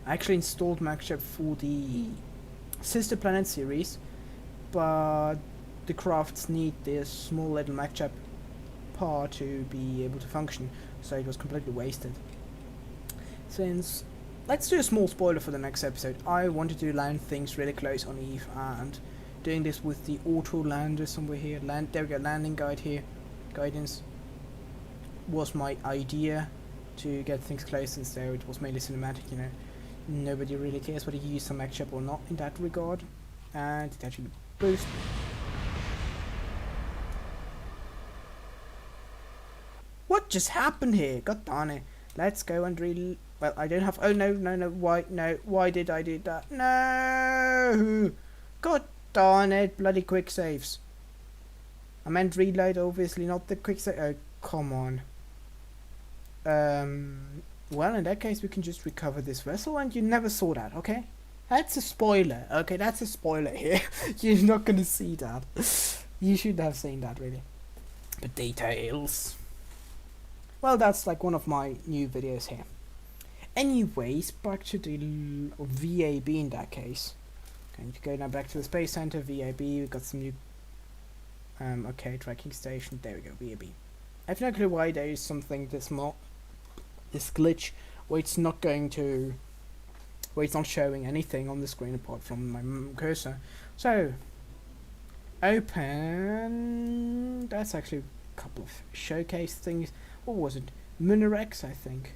I actually installed MagShep for the Sister Planet series, but the crafts need this small little MagShep part to be able to function, so it was completely wasted. Since, let's do a small spoiler for the next episode. I wanted to land things really close on Eve, and doing this with the auto lander somewhere here, there we go, landing guide here, guidance, was my idea to get things close, since there it was mainly cinematic, you know. Nobody really cares whether you use some MagShep or not in that regard, and it actually boosts. What just happened here? God darn it. Let's go and well, I don't have. Oh no, no, no. Why? No. Why did I do that? No! God darn it. Bloody quick saves. I meant reload, obviously, not the quick save. Oh, come on. Well, in that case, we can just recover this vessel, and you never saw that, okay? That's a spoiler. Okay, that's a spoiler here. You're not gonna see that. You should have seen that, really. But details. Well, that's like one of my new videos here. Anyways, back to the VAB in that case. Going to go now back to the Space Center, VAB, we got some new... okay, tracking station, there we go, VAB. I have no clue why there is something this glitch, where it's not going to... where it's not showing anything on the screen apart from my cursor. So, open... that's actually a couple of showcase things. What was it? Munerex, I think.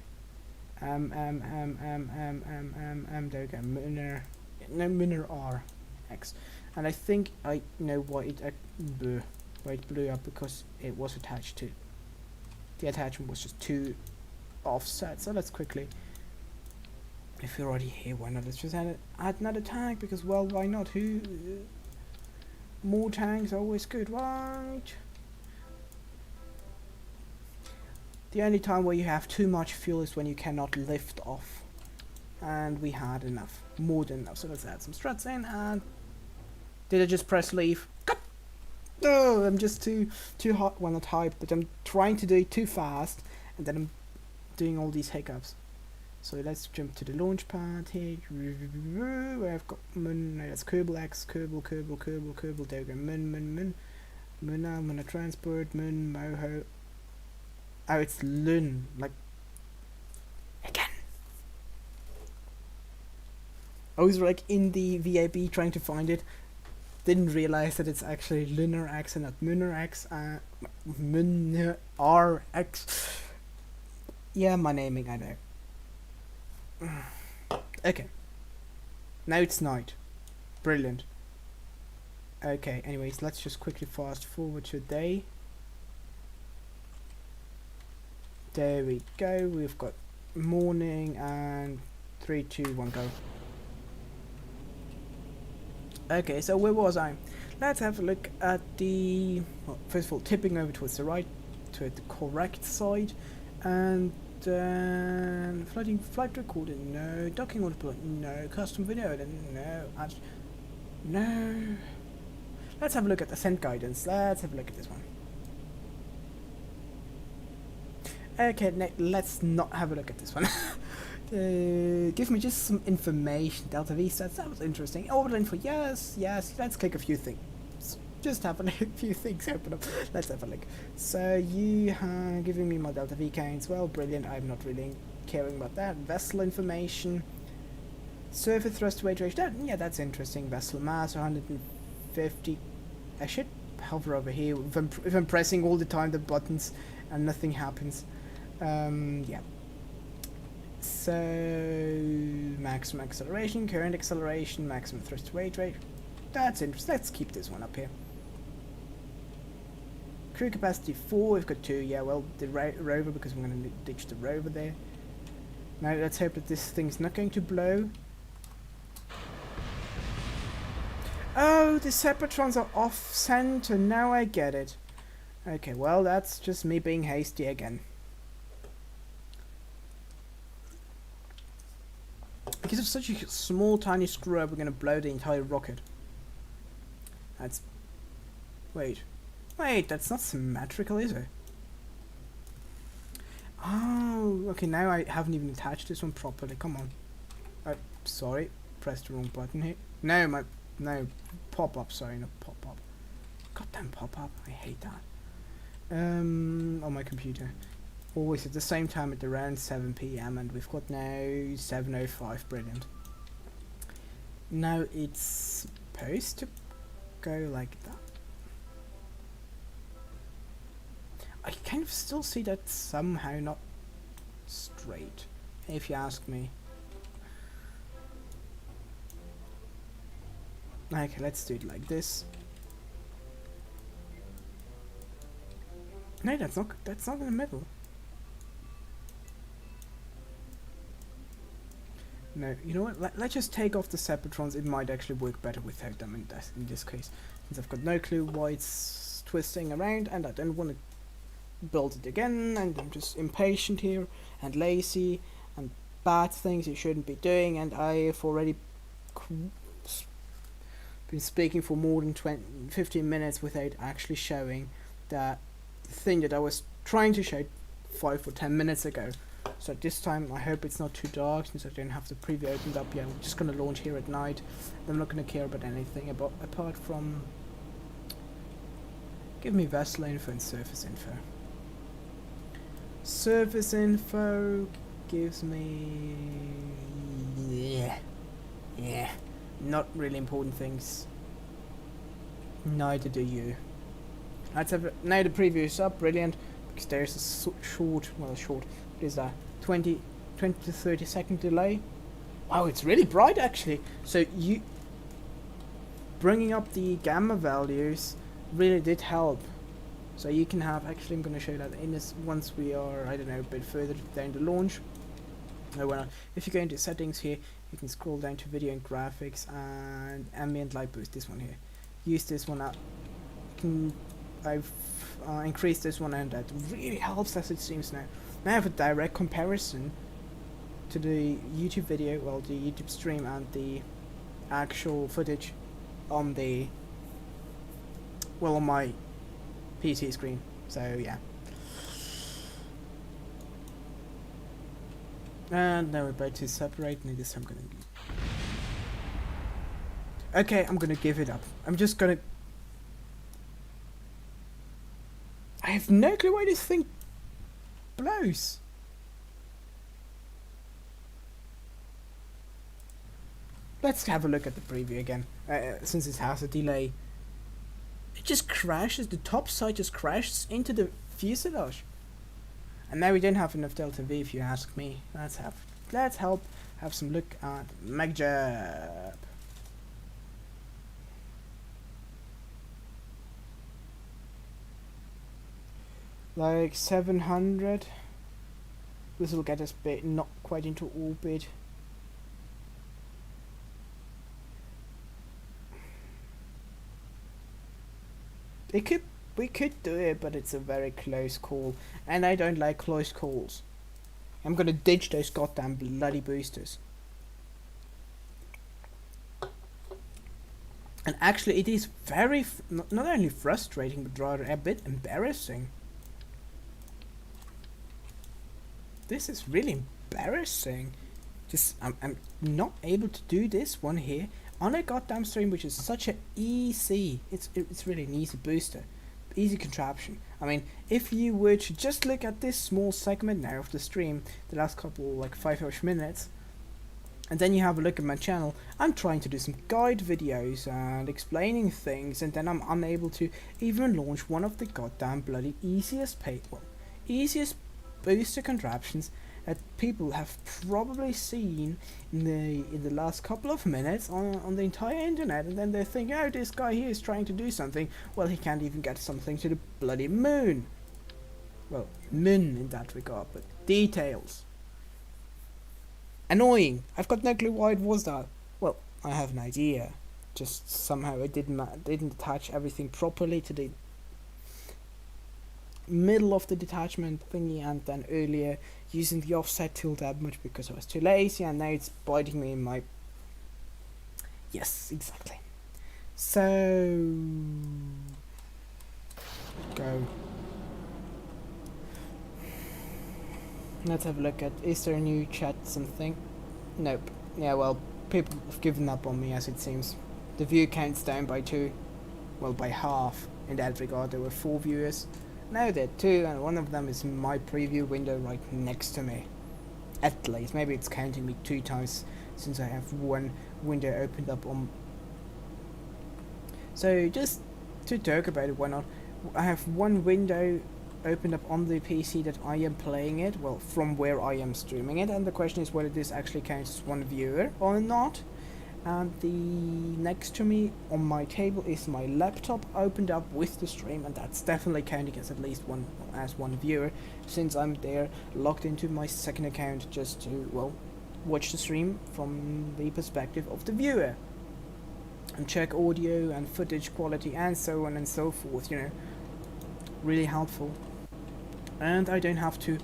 There we go. Muner RX. And I think I know why it blew up, because it was attached to. The attachment was just too offset. So let's quickly. If you're already here, why not? Let's just add another tank, because, well, why not? More tanks are always good, right? The only time where you have too much fuel is when you cannot lift off. And we had enough. More than enough. So let's add some struts in, and... did I just press leave? Oh, I'm just too hot. Well, not hyped, but I'm trying to do it too fast, and then I'm doing all these hiccups. So let's jump to the launch pad here. Where I've got Mun, no, that's Kerbal X, Kerbal, there we go, Mun, Muna Transport, Mun, Moho. Oh, it's Lun, like, again. I was like in the VAB trying to find it, didn't realize that it's actually Lunar X and not Munar X, Munar RX. Yeah, my naming, I know. Okay. Now it's night. Brilliant. Okay, anyways, let's just quickly fast forward to day. There we go, we've got morning, and 3, 2, 1, go. Okay, so where was I? Let's have a look at the... well, first of all, tipping over towards the right, to the correct side, and then floating flight recorder, no. Docking autopilot, no. Custom video, no. No. Let's have a look at ascent guidance. Let's have a look at this one. Okay, let's not have a look at this one. Give me just some information. Delta V stats, that was interesting. Orbital info, yes. Let's click a few things. Just have a look, a few things open up. Let's have a look. So you are giving me my Delta V counts. Well, brilliant. I'm not really caring about that. Vessel information. Surface thrust weight ratio. Yeah, that's interesting. Vessel mass 150. I should hover over here if I'm pressing all the time the buttons and nothing happens. Yeah. So maximum acceleration, current acceleration, maximum thrust weight rate. That's interesting. Let's keep this one up here. Crew capacity 4. We've got 2. Yeah, well, the rover, because we're going to ditch the rover there. Now let's hope that this thing's not going to blow. Oh, the Separatrons are off center. Now I get it. Okay, well, that's just me being hasty again. Because of such a small, tiny screw up, we're going to blow the entire rocket. That's... Wait, that's not symmetrical, is it? Oh, okay, now I haven't even attached this one properly. Come on. Sorry, pressed the wrong button here. No, pop-up, sorry, not pop-up. Goddamn pop-up, I hate that. On my computer. Always at the same time at around 7 PM, and we've got now 7:05, brilliant. Now it's supposed to go like that. I kind of still see that somehow not straight, if you ask me. Okay, let's do it like this. No, that's not in the middle. No, you know what? Let's just take off the Separatrons. It might actually work better without them in this case, since I've got no clue why it's twisting around, and I don't want to build it again, and I'm just impatient here, and lazy, and bad things you shouldn't be doing, and I've already been speaking for more than 15 minutes without actually showing that thing that I was trying to show 5 or 10 minutes ago. So this time I hope it's not too dark, since I don't have the preview opened up yet. I'm just going to launch here at night. I'm not going to care about anything apart from give me vessel info and surface info. Surface info gives me yeah, not really important things. Neither do you. Let's have now the preview is up, brilliant, because there's a short, what is that, 20 to 30 second delay. Wow, it's really bright actually. So you bringing up the gamma values really did help. So you can have, actually I'm going to show that in this once we are, I don't know, a bit further down the launch. If you go into settings here, you can scroll down to video and graphics and ambient light boost, this one here. Use this one up. I've increased this one, and that really helps as it seems now. Now I have a direct comparison to the YouTube video, well, the YouTube stream, and the actual footage on the, well, on my PC screen. So yeah. And now we're about to separate, and this I'm gonna. Okay, I'm gonna give it up. I'm just gonna. I have no clue why this thing blows. Let's have a look at the preview again, since it has a delay. It just crashes, the top side just crashes into the fuselage. And now we don't have enough delta V, if you ask me. Let's have some look at MagJab. Like 700. This will get us not quite into orbit. We could do it, but it's a very close call, and I don't like close calls. I'm gonna ditch those goddamn bloody boosters. And actually, it is very not only frustrating, but rather a bit embarrassing. This is really embarrassing. I'm not able to do this one here on a goddamn stream, which is such a easy. It's really an easy booster, easy contraption. I mean, if you were to just look at this small segment now of the stream, the last couple like 5-ish minutes, and then you have a look at my channel, I'm trying to do some guide videos and explaining things, and then I'm unable to even launch one of the goddamn bloody easiest booster contraptions that people have probably seen in the last couple of minutes on the entire internet, and then they think, oh, this guy here is trying to do something. Well, he can't even get something to the bloody moon. Well, moon in that regard, but details. Annoying. I've got no clue why it was that. Well, I have an idea. Just somehow it didn't attach everything properly to the middle of the detachment thingy, and then earlier using the offset tool that much because I was too lazy, and now it's biting me in my... Yes, exactly. So... Go. Let's have a look at, is there a new chat something? Nope. Yeah, well, people have given up on me as it seems. The view count's down by 2. Well, by half in that regard. There were 4 viewers. Now there are 2, and one of them is my preview window right next to me. At least. Maybe it's counting me 2 times since I have one window opened up on. So just to talk about it, why not? I have one window opened up on the PC that I am playing it, well, from where I am streaming it, and the question is whether this actually counts as one viewer or not. And the next to me on my table is my laptop opened up with the stream, and that's definitely counting as at least one viewer, since I'm there logged into my second account just to, well, watch the stream from the perspective of the viewer and check audio and footage quality and so on and so forth, you know. Really helpful. And I don't have to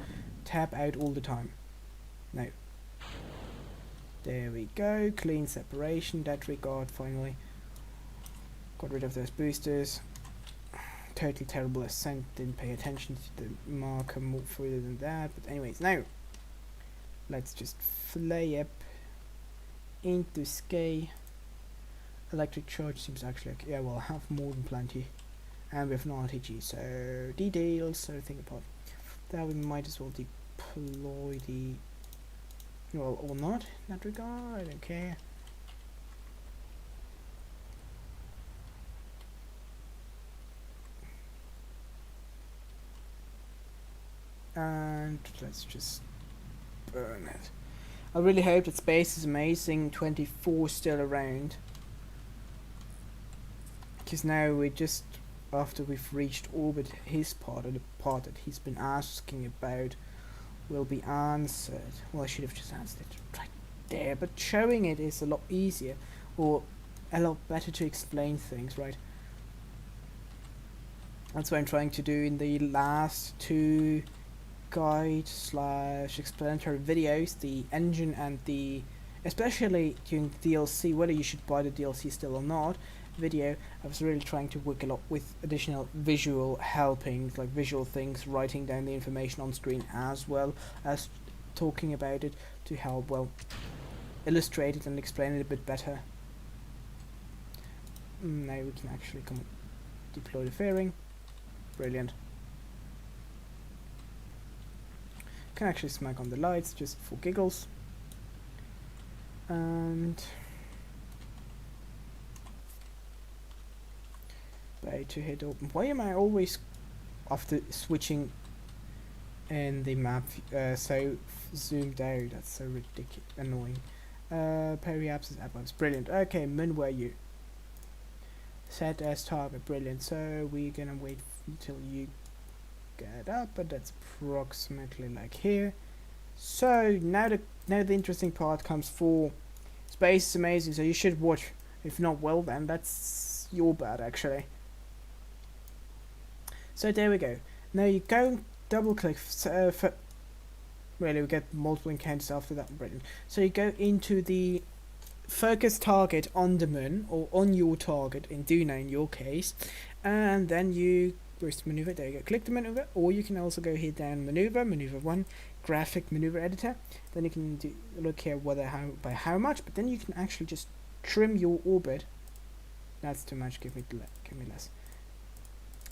tap out all the time. No. There we go. Clean separation, that regard, finally. Got rid of those boosters. Totally terrible ascent, didn't pay attention to the marker more further than that. But anyways, now let's just fly up into sky. Electric charge seems actually like, yeah, well, I have more than plenty. And we have an RTG, so details, so think about that. We might as well deploy the, well, or not in that regard, I don't care. And let's just burn it. I really hope that Space is Amazing 24 still around, because now we just, after we've reached orbit, his part, or the part that he's been asking about, will be answered. Well, I should have just answered it right there, but showing it is a lot easier, or a lot better to explain things, right? That's what I'm trying to do in the last 2 guide / explanatory videos, the engine and the, especially during the DLC, whether you should buy the DLC still or not, video. I was really trying to work a lot with additional visual helpings, like visual things, writing down the information on screen as well as talking about it to help, well, illustrate it and explain it a bit better. Now we can actually come deploy the fairing. Brilliant. Can actually smack on the lights just for giggles. And to hit open. Why am I always, after switching in the map, so zoomed out? That's so ridiculous, annoying. Periapsis adverbs, brilliant. Okay, Min, where are you? Set as target, brilliant. So we're gonna wait until you get up, but that's approximately like here. So now the interesting part comes for Space is Amazing. So you should watch. If not, well then that's your bad actually. So there we go. Now you go double click. Really, we get multiple encounters after that. Brilliant. So you go into the focus target on the moon, or on your target in Duna in your case, and then you, where's the maneuver? There you go. Click the maneuver, or you can also go here down maneuver 1, graphic maneuver editor. Then you can look here whether by how much, but then you can actually just trim your orbit. That's too much. Give me less.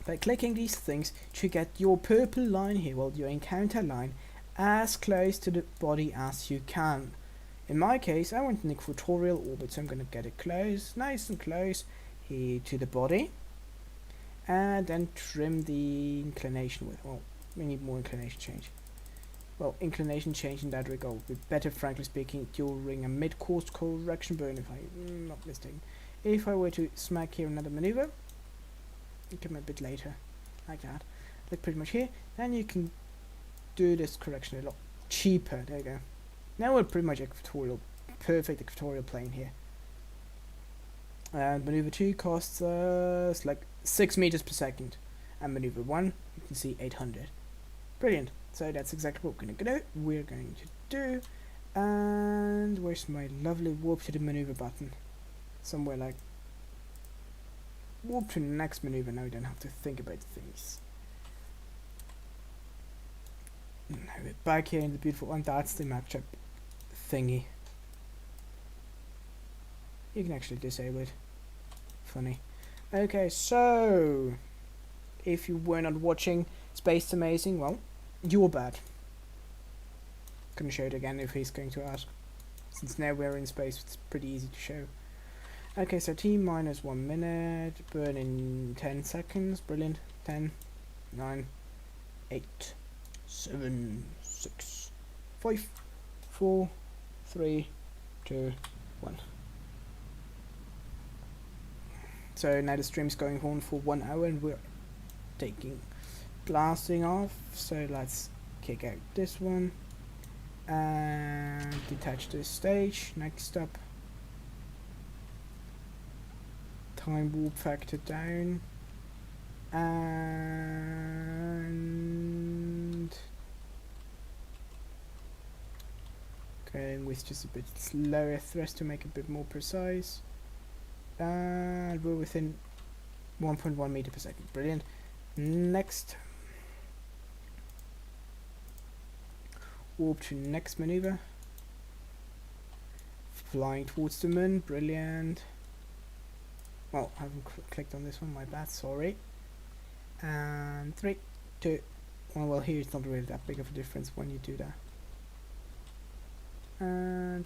By clicking these things to get your purple line here, well, your encounter line, as close to the body as you can. In my case, I want an equatorial orbit, so I'm going to get it close, nice and close here to the body, and then trim the inclination with, well, we need more inclination change. Well, inclination change in that regard would be better, frankly speaking, during a mid-course correction burn, if I'm not mistaken. If I were to smack here another maneuver, come a bit later, like that, like pretty much here, then you can do this correction a lot cheaper. There you go. Now we're pretty much equatorial, perfect equatorial plane here. And maneuver 2 costs us like 6 meters per second, and maneuver 1 you can see 800. Brilliant. So that's exactly what we're going to do. And where's my lovely warp to the maneuver button? Somewhere like warp to the next maneuver. Now we don't have to think about things. Now we're back here in the beautiful, and that's the map chip thingy. You can actually disable it. Funny. Okay, so if you were not watching Space Amazing, well, you were bad. Gonna show it again if he's going to ask. Since now we're in space, it's pretty easy to show. Okay, so T minus 1 minute, burn in 10 seconds, brilliant. 10, 9, 8, 7, 6, 5, 4, 3, 2, 1. So now the stream's going on for 1 hour and we're blasting off. So let's kick out this one and detach this stage. Next up, time warp factor down, and going with just a bit slower thrust to make it a bit more precise, and we're within 1.1 meter per second. Brilliant. Next, warp to next maneuver, flying towards the moon. Brilliant. Well, I haven't clicked on this one, my bad, sorry. And 3, 2, 1. Well, here it's not really that big of a difference when you do that. And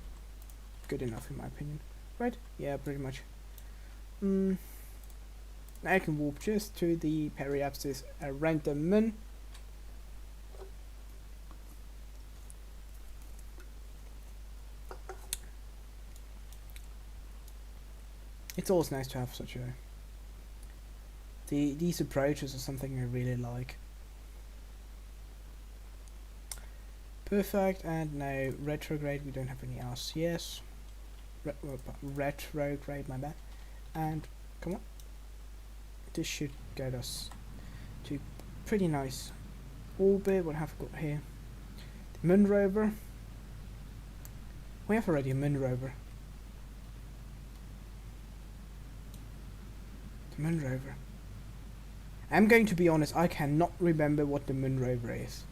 good enough in my opinion. Right? Yeah, pretty much. Now I can warp just to the periapsis around the moon. It's always nice to have such a... These approaches are something I really like. Perfect, and now retrograde, we don't have any RCS. Retrograde, my bad. And, come on. This should get us to pretty nice orbit. What have we got here? The Moon Rover. We have already a Moon Rover. The Moon Rover. I'm going to be honest, I cannot remember what the Moon Rover is.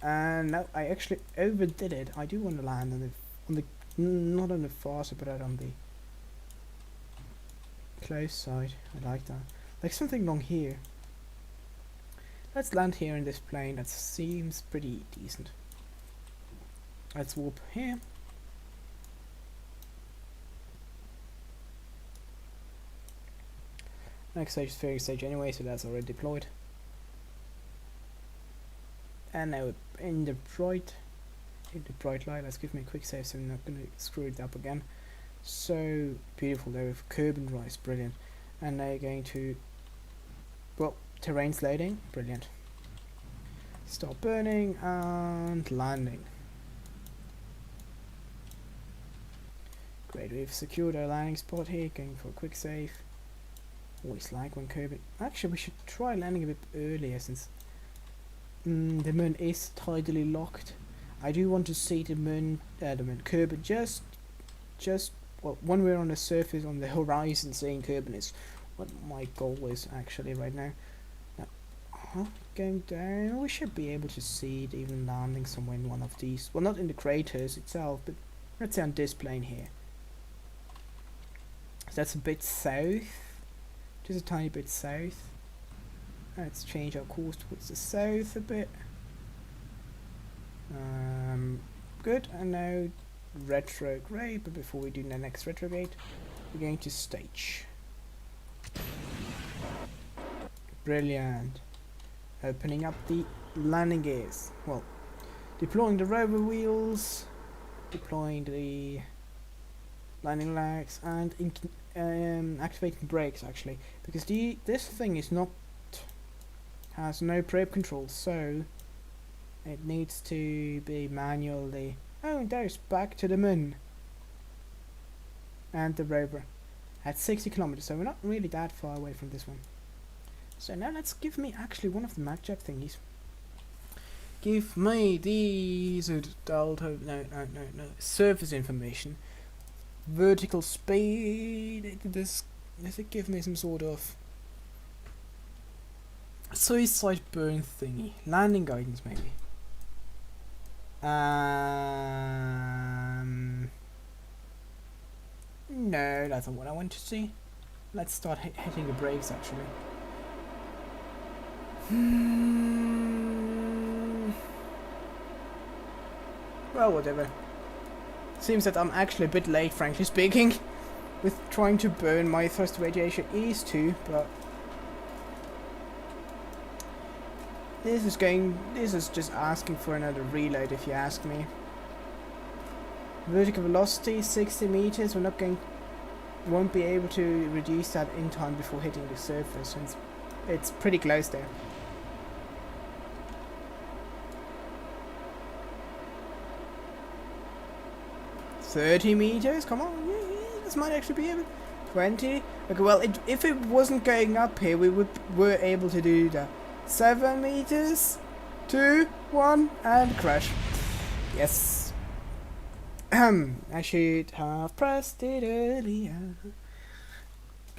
And now I actually overdid it. I do want to land on the not on the far side, but on the close side. I like that. Like something along here. Let's land here in this plane. That seems pretty decent. Let's warp here. Next stage is fairy stage anyway, so that's already deployed. And now in the bright light, let's give me a quick save so I'm not going to screw it up again. So beautiful there with curb and rise, brilliant. And now you're going to, well, terrain's loading, brilliant. Stop burning and landing. Great, we've secured our landing spot here, going for a quick save. Always like when curbing. Actually, we should try landing a bit earlier since the moon is tidally locked. I do want to see the moon Kerbin just well, when we're on the surface on the horizon, seeing Kerbin is what my goal is actually right now. Now, going down, we should be able to see it even landing somewhere in one of these. Well, not in the craters itself, but let's say on this plane here. So that's a bit south. Just a tiny bit south. Let's change our course towards the south a bit. Good, and now retrograde, but before we do the next retrograde, we're going to stage. Brilliant. Opening up the landing gears. Well, deploying the rover wheels, deploying the landing legs, and activating brakes actually, because this thing is not has no probe control, so it needs to be manually. Oh, there's back to the moon and the rover at 60 kilometers, so we're not really that far away from this one. So now let's give me actually one of the MacJack thingies. Give me these delta no surface information, vertical speed. Does it give me some sort of suicide burn thingy? Landing guidance maybe. No, that's not what I want to see. Let's start hitting the brakes, actually. Well, whatever. Seems that I'm actually a bit late, frankly speaking, with trying to burn my thrust radiation east too, but this is just asking for another reload, if you ask me. Vertical velocity 60 meters. Won't be able to reduce that in time before hitting the surface, since it's pretty close there. $30 meters, come on, yeah, this might actually be able. 20. Okay, well, if it wasn't going up here, were able to do that. 7 meters, 2, 1, and crash. Yes. I should have pressed it earlier.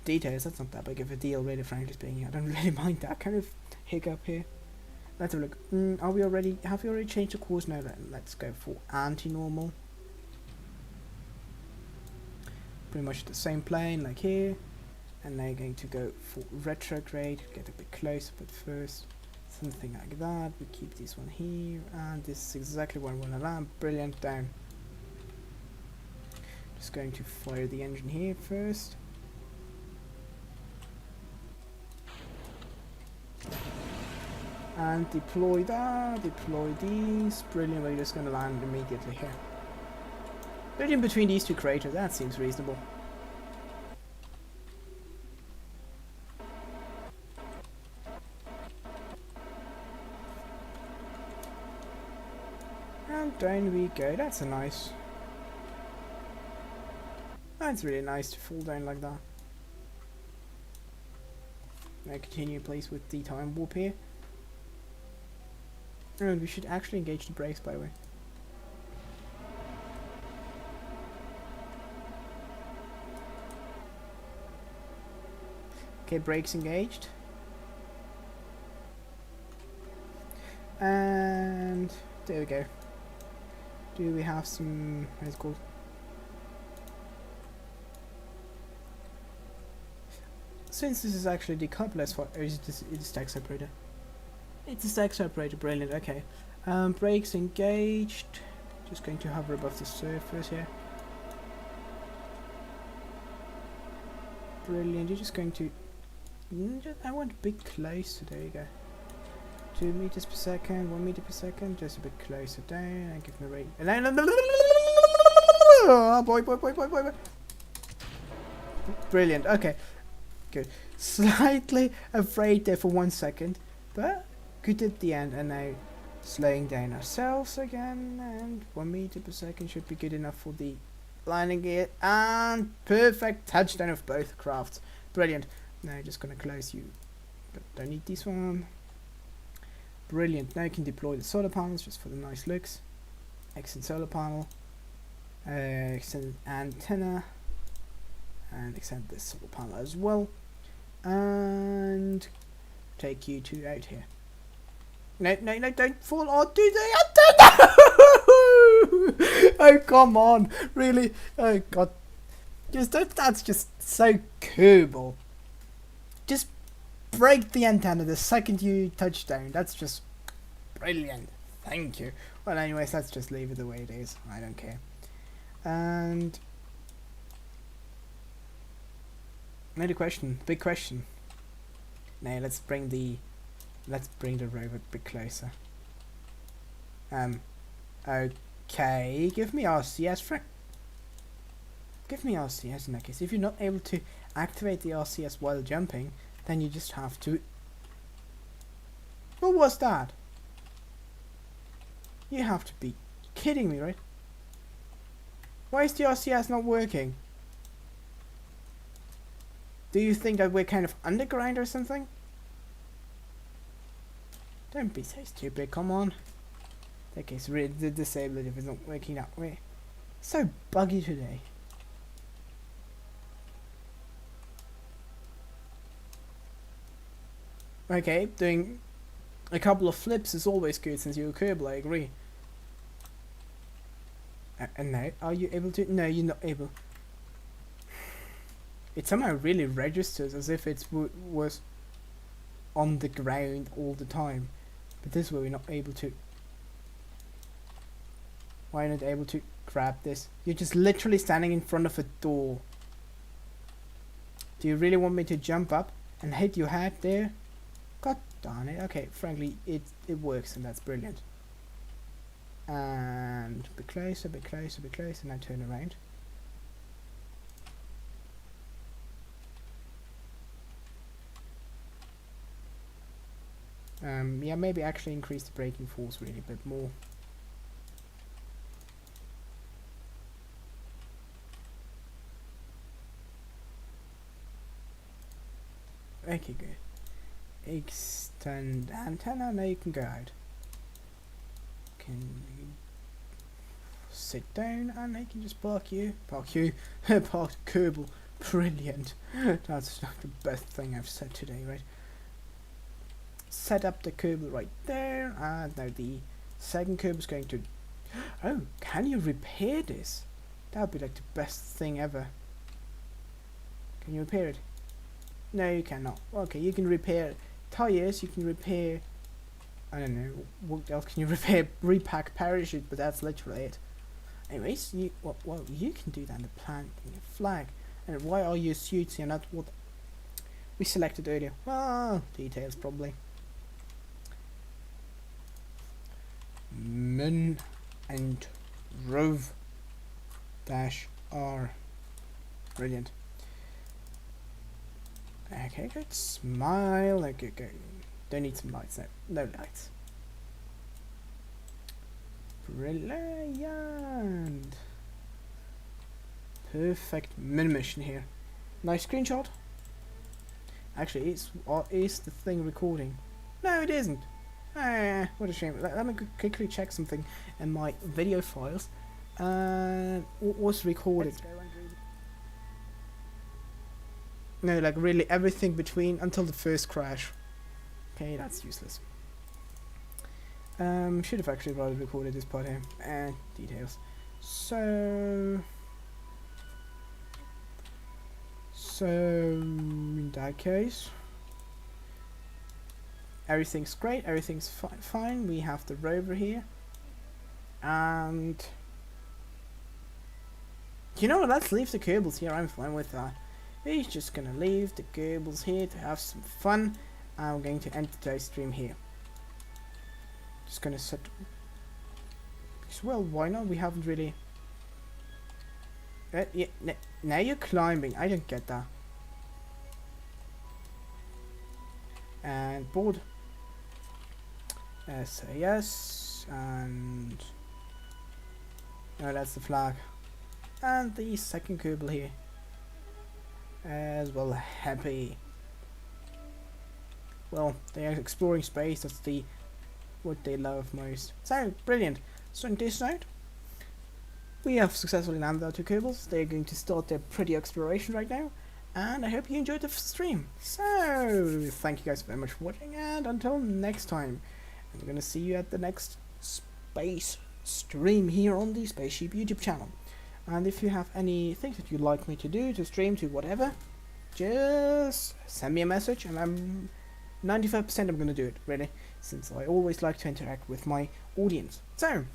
Details, that's not that big of a deal, really, frankly speaking. I don't really mind that kind of hiccup here. Let's have a look. Have we already changed the course? No, let's go for anti-normal. Pretty much the same plane like here, and now going to go for retrograde, get a bit closer, but first something like that. We keep this one here, and this is exactly where I want to land. Brilliant. Down. Just going to fire the engine here first. And deploy that, deploy these. Brilliant. We're just going to land immediately here. Right in between these two craters, that seems reasonable. And down we go, that's a nice... That's really nice to fall down like that. Now continue please with the time warp here. And we should actually engage the brakes, by the way. Okay, brakes engaged. And there we go. Do we have some, what is it called? Since this is actually decoupled as far, or is it a stack separator? It's a stack separator, brilliant, okay. Brakes engaged. Just going to hover above the surface here. Brilliant, you're just going to... I want a bit closer, there you go. 2 meters per second, 1 meter per second, just a bit closer down, and give me a rate. Oh boy. Brilliant, okay. Good. Slightly afraid there for 1 second, but good at the end, and now slowing down ourselves again, and 1 meter per second should be good enough for the landing gear, and perfect touchdown of both crafts. Brilliant. Now just gonna close you, but don't need this one. Brilliant. Now you can deploy the solar panels just for the nice looks. Extend solar panel, extend antenna, and extend this solar panel as well, and take you two out here. No, don't fall onto the antenna! Oh, come on, really? Oh god, that's just so cool. Just break the antenna the second you touch down. That's just brilliant. Thank you. Well, anyways, let's just leave it the way it is. I don't care. And another question, big question. Now let's bring the rover a bit closer. Okay, give me RCS, Frank. Give me RCS in that case. If you're not able to activate the RCS while jumping, then you just have to... What was that? You have to be kidding me, right? Why is the RCS not working? Do you think that we're kind of underground or something? Don't be so stupid, come on. Okay, so really disable it if it's not working that way. So buggy today. Okay, doing a couple of flips is always good since you're a Kerbal, I agree. And now, are you able to? No, you're not able. it somehow really registers as if it was on the ground all the time. But this way we're not able to. Why not able to grab this? You're just literally standing in front of a door. Do you really want me to jump up and hit your head there? God darn it. Okay, frankly, it works, and that's brilliant. And a bit closer, a bit closer, a bit closer, and now turn around. Yeah, maybe actually increase the braking force really a bit more. Okay, good. Extend antenna, now you can go out. Can you sit down and I can just park you, park Kerbal. Brilliant. That's like the best thing I've said today, right? Set up the Kerbal right there, and now the second Kerbal is going to. Oh, can you repair this? That would be like the best thing ever. Can you repair it? No, you cannot. Okay, you can repair tires, you can repair, I don't know, what else can you repair? Repack parachute, but that's literally it. Anyways, well, you can do that in the planting a flag. And why are your suits here not what we selected earlier? Well, details probably. Min and Rov -R. Brilliant. Okay, good. Smile. Okay, good. Don't need some lights now. No lights. Brilliant. Perfect min mission here. Nice screenshot. Actually, is the thing recording? No, it isn't. Ah, what a shame. Let me quickly check something in my video files. What was recorded? No, like really everything between until the first crash. Okay, that's useless. Should have actually rather recorded this part here. And details. So in that case, everything's great. Everything's fine. We have the rover here, and you know what? Let's leave the Kerbals here. I'm fine with that. We're just gonna leave the Kerbals here to have some fun. I'm going to end today's stream here. Just gonna set. Well, why not? We haven't really. Yeah, now you're climbing. I don't get that. And board. Say yes. And no, that's the flag. And the second Kerbal here. As well, happy. Well, they are exploring space. That's what they love most. So brilliant. So in this note, we have successfully landed our two Kerbals. They're going to start their pretty exploration right now, and I hope you enjoyed the stream. So thank you guys very much for watching, and until next time, I'm gonna see you at the next space stream here on the Spaceship YouTube channel. And if you have any things that you'd like me to do, to stream, to whatever, just send me a message, and I'm 95% I'm gonna do it, really, since I always like to interact with my audience. So